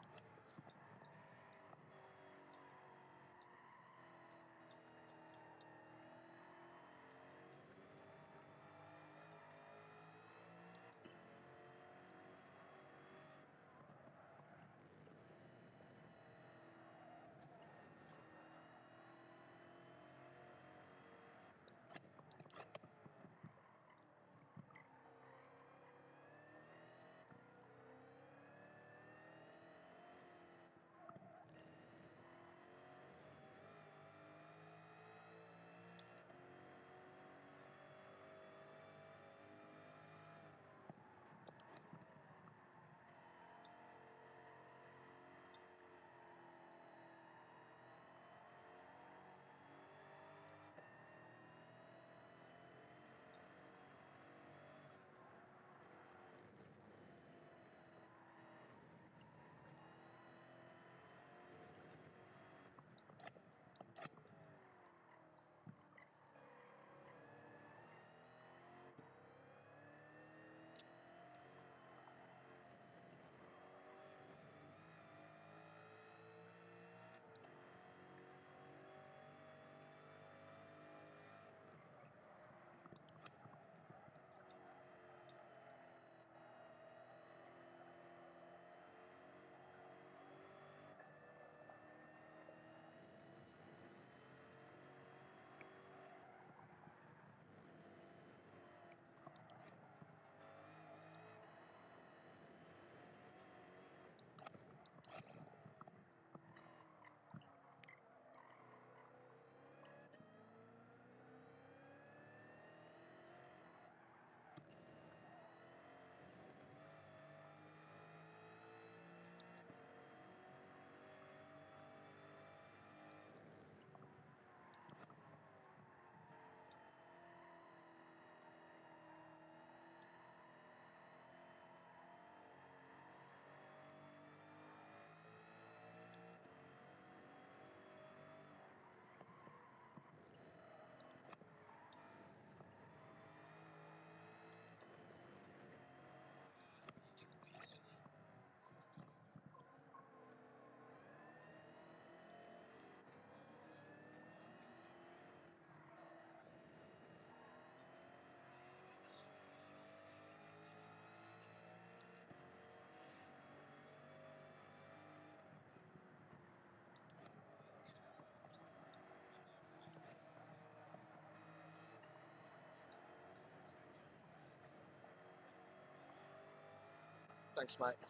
Thanks, mate.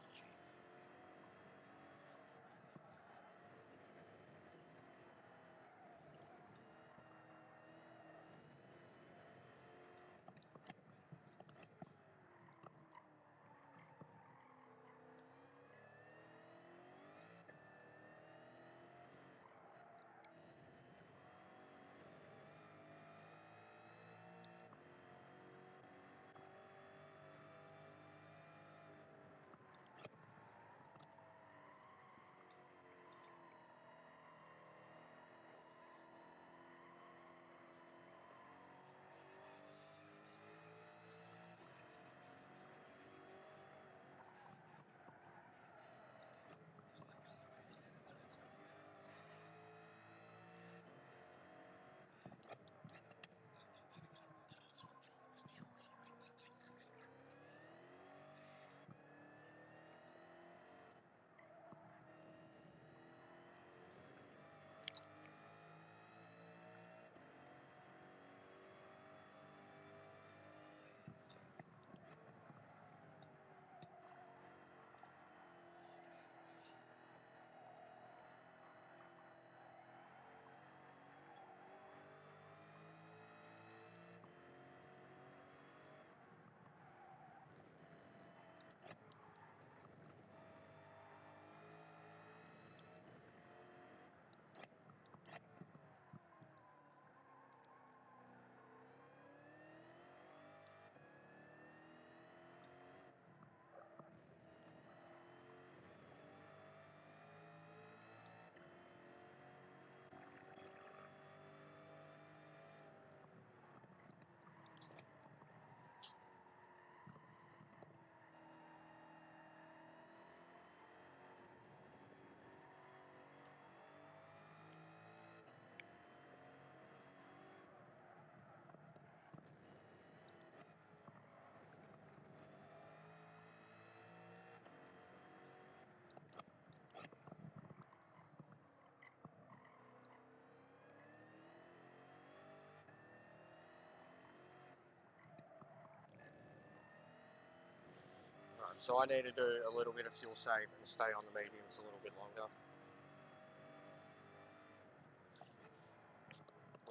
Right, so I need to do a little bit of fuel save and stay on the mediums a little bit longer.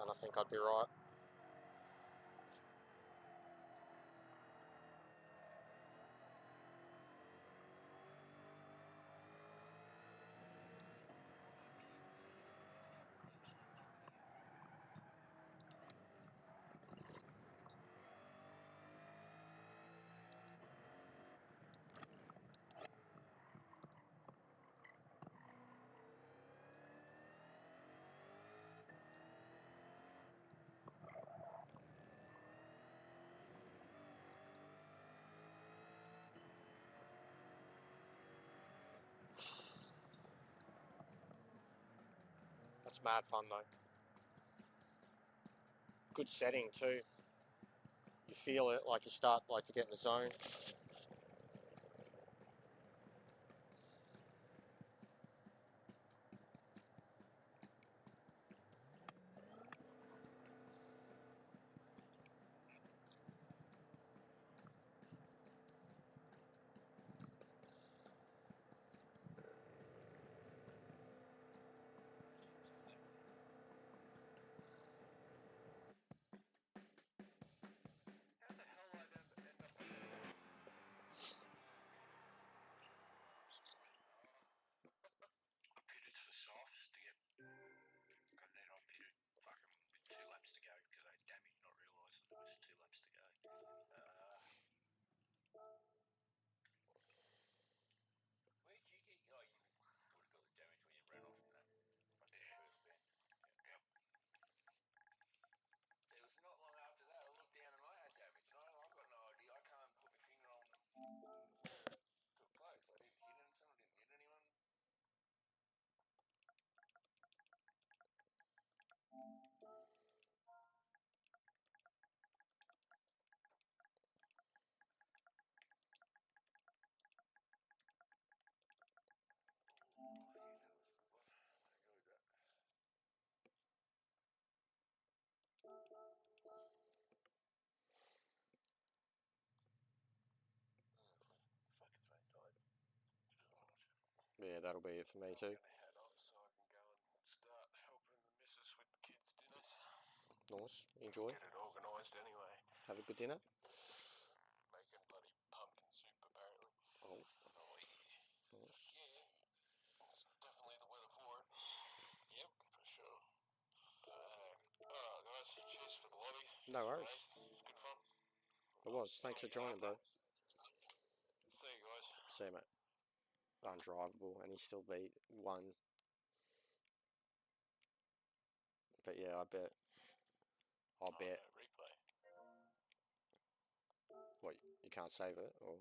And I think I'd be right. That's mad fun though. Good setting too. You feel it, like you start like to get in the zone. How the hell I end up on this? Yeah, that'll be it for me too. I'm gonna head off so I can go and start helping the missus with the kids' dinners. Nice. Enjoy. Get it organised anyway. Have a good dinner. Making bloody pumpkin soup apparently. Oh, Oh yeah. nice. Yeah. It's definitely the weather for it. Yep, for sure. Alright guys, cheers for the lobby. No worries. It's good fun. It was. Thanks for joining, bro. See you guys. See you, mate. Undrivable, and he still beat one. But yeah, I bet. I'll bet. No, replay. What, you can't save it? Or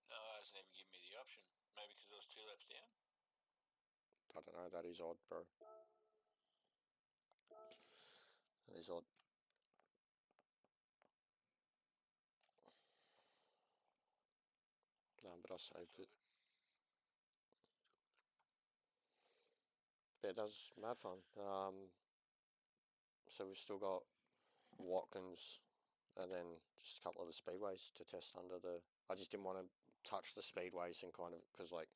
No, it hasn't even given me the option. Maybe because I was 2 laps down. I don't know. That is odd, bro. That is odd. No, but I saved it. Yeah, it does mad fun. So we've still got Watkins, and then just a couple of the speedways to test under the. I just didn't want to touch the speedways and kind of because like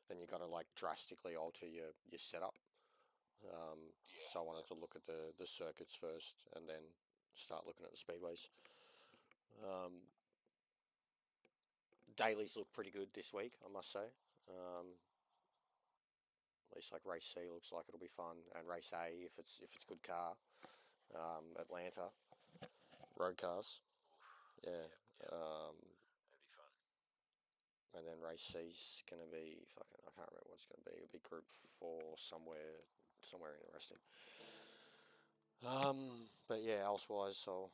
then you got to like drastically alter your setup. So I wanted to look at the circuits first, and then start looking at the speedways. Dailies look pretty good this week, I must say. At least like race C looks like it'll be fun, and race A if it's good car. Atlanta road cars, yeah. That'd be fun. And then race C's gonna be fucking. I can't remember what it's gonna be. It'll be Group 4 somewhere interesting. But yeah, elsewise, I'll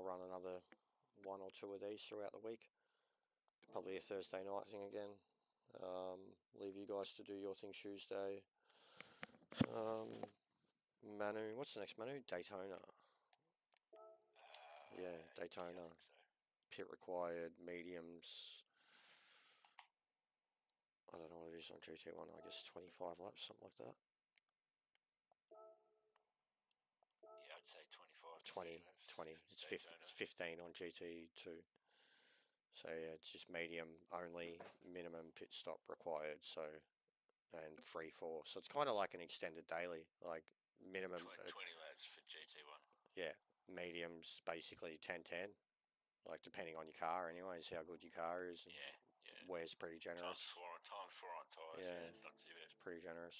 run another 1 or 2 of these throughout the week. Probably a Thursday night thing again. Leave you guys to do your thing Tuesday. Manu, what's the next Manu? Daytona. Yeah, Daytona. So. Pit required, mediums. I don't know what it is on GT1. I guess 25 laps, something like that. Yeah, I'd say 25. 20. It's 15 on GT2. So yeah, it's just medium only, minimum pit stop required. So, and 3-4. So it's kind of like an extended daily, like minimum. 20 laps for GT1. Yeah, mediums basically 10-10. Like depending on your car, anyways, how good your car is. And yeah. Wear's pretty generous. Times four on tyres. Yeah, it's not too bad. It's pretty generous.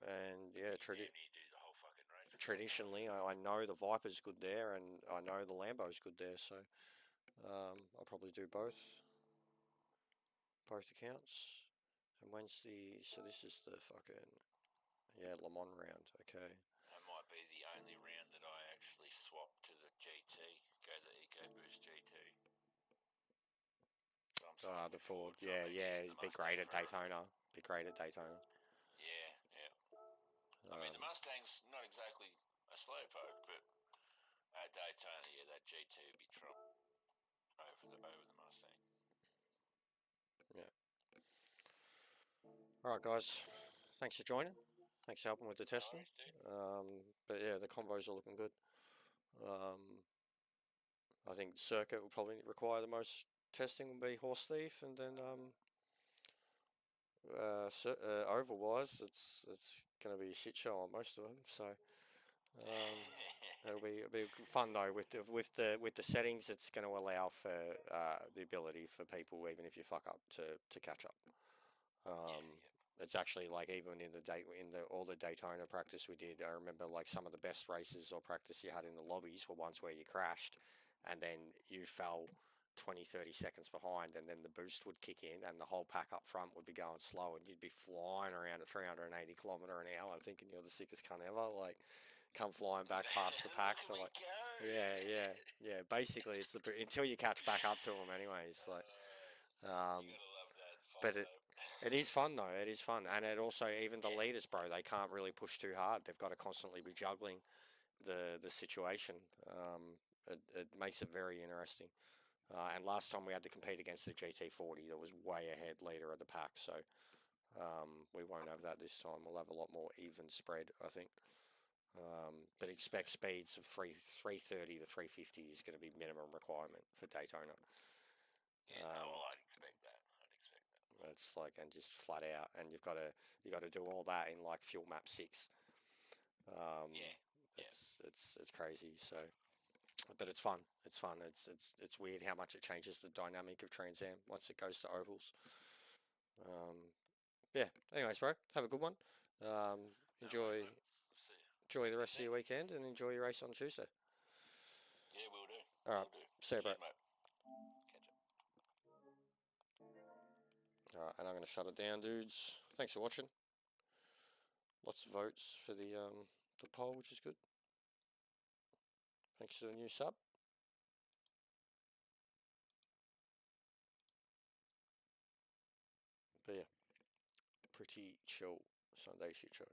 And yeah, you do the whole fucking race. Traditionally, I know the Viper's good there, and I know the Lambo's good there, so I'll probably do both accounts. And when's the? So this is the fucking Le Mans round. Okay. That might be the only round that I actually swap to the GT. Go to the EcoBoost GT. The Ford. Yeah. Be great at Daytona. Yeah. I mean, the Mustang's not exactly a slowpoke, but at Daytona, yeah, that GT would be trump over the Mustang. Yeah. All right, guys. Thanks for joining. Thanks for helping with the testing. But yeah, the combos are looking good. I think circuit will probably require the most testing will be Horse Thief, and then oval wise, it's going to be a shit show on most of them. So it'll be fun though with the settings. It's going to allow for the ability for people, even if you fuck up, to catch up. It's actually like even in all the Daytona practice we did, I remember like some of the best races or practice you had in the lobbies were ones where you crashed and then you fell 20-30 seconds behind, and then the boost would kick in and the whole pack up front would be going slow and you'd be flying around at 380 km an hour and thinking you're the sickest cunt ever, like come flying back past the pack. So like, yeah. Basically, it's until you catch back up to them, anyways. Like, you gotta love that. but it is fun though. It is fun, and it also even the leaders, bro. They can't really push too hard. They've got to constantly be juggling the situation. It makes it very interesting. And last time we had to compete against the GT40 that was way ahead leader of the pack. So we won't have that this time. We'll have a lot more even spread, I think. But expect speeds of 330 to 350 is going to be minimum requirement for Daytona. Yeah, I'd expect that. It's like, and just flat out, and you got to do all that in like fuel map 6. Yeah. It's crazy. So, but it's fun. It's fun. It's weird how much it changes the dynamic of Trans Am once it goes to ovals. Yeah. Anyways, bro, have a good one. Enjoy See ya. enjoy the rest of Thanks. your weekend, and enjoy your race on Tuesday. Yeah, will do. All right. Will do. See you, bro. Cheers, mate. Catch up. All right, and I'm gonna shut it down, dudes. Thanks for watching. Lots of votes for the poll, which is good. Thanks for the new sub. But yeah, pretty chill Sunday shit show.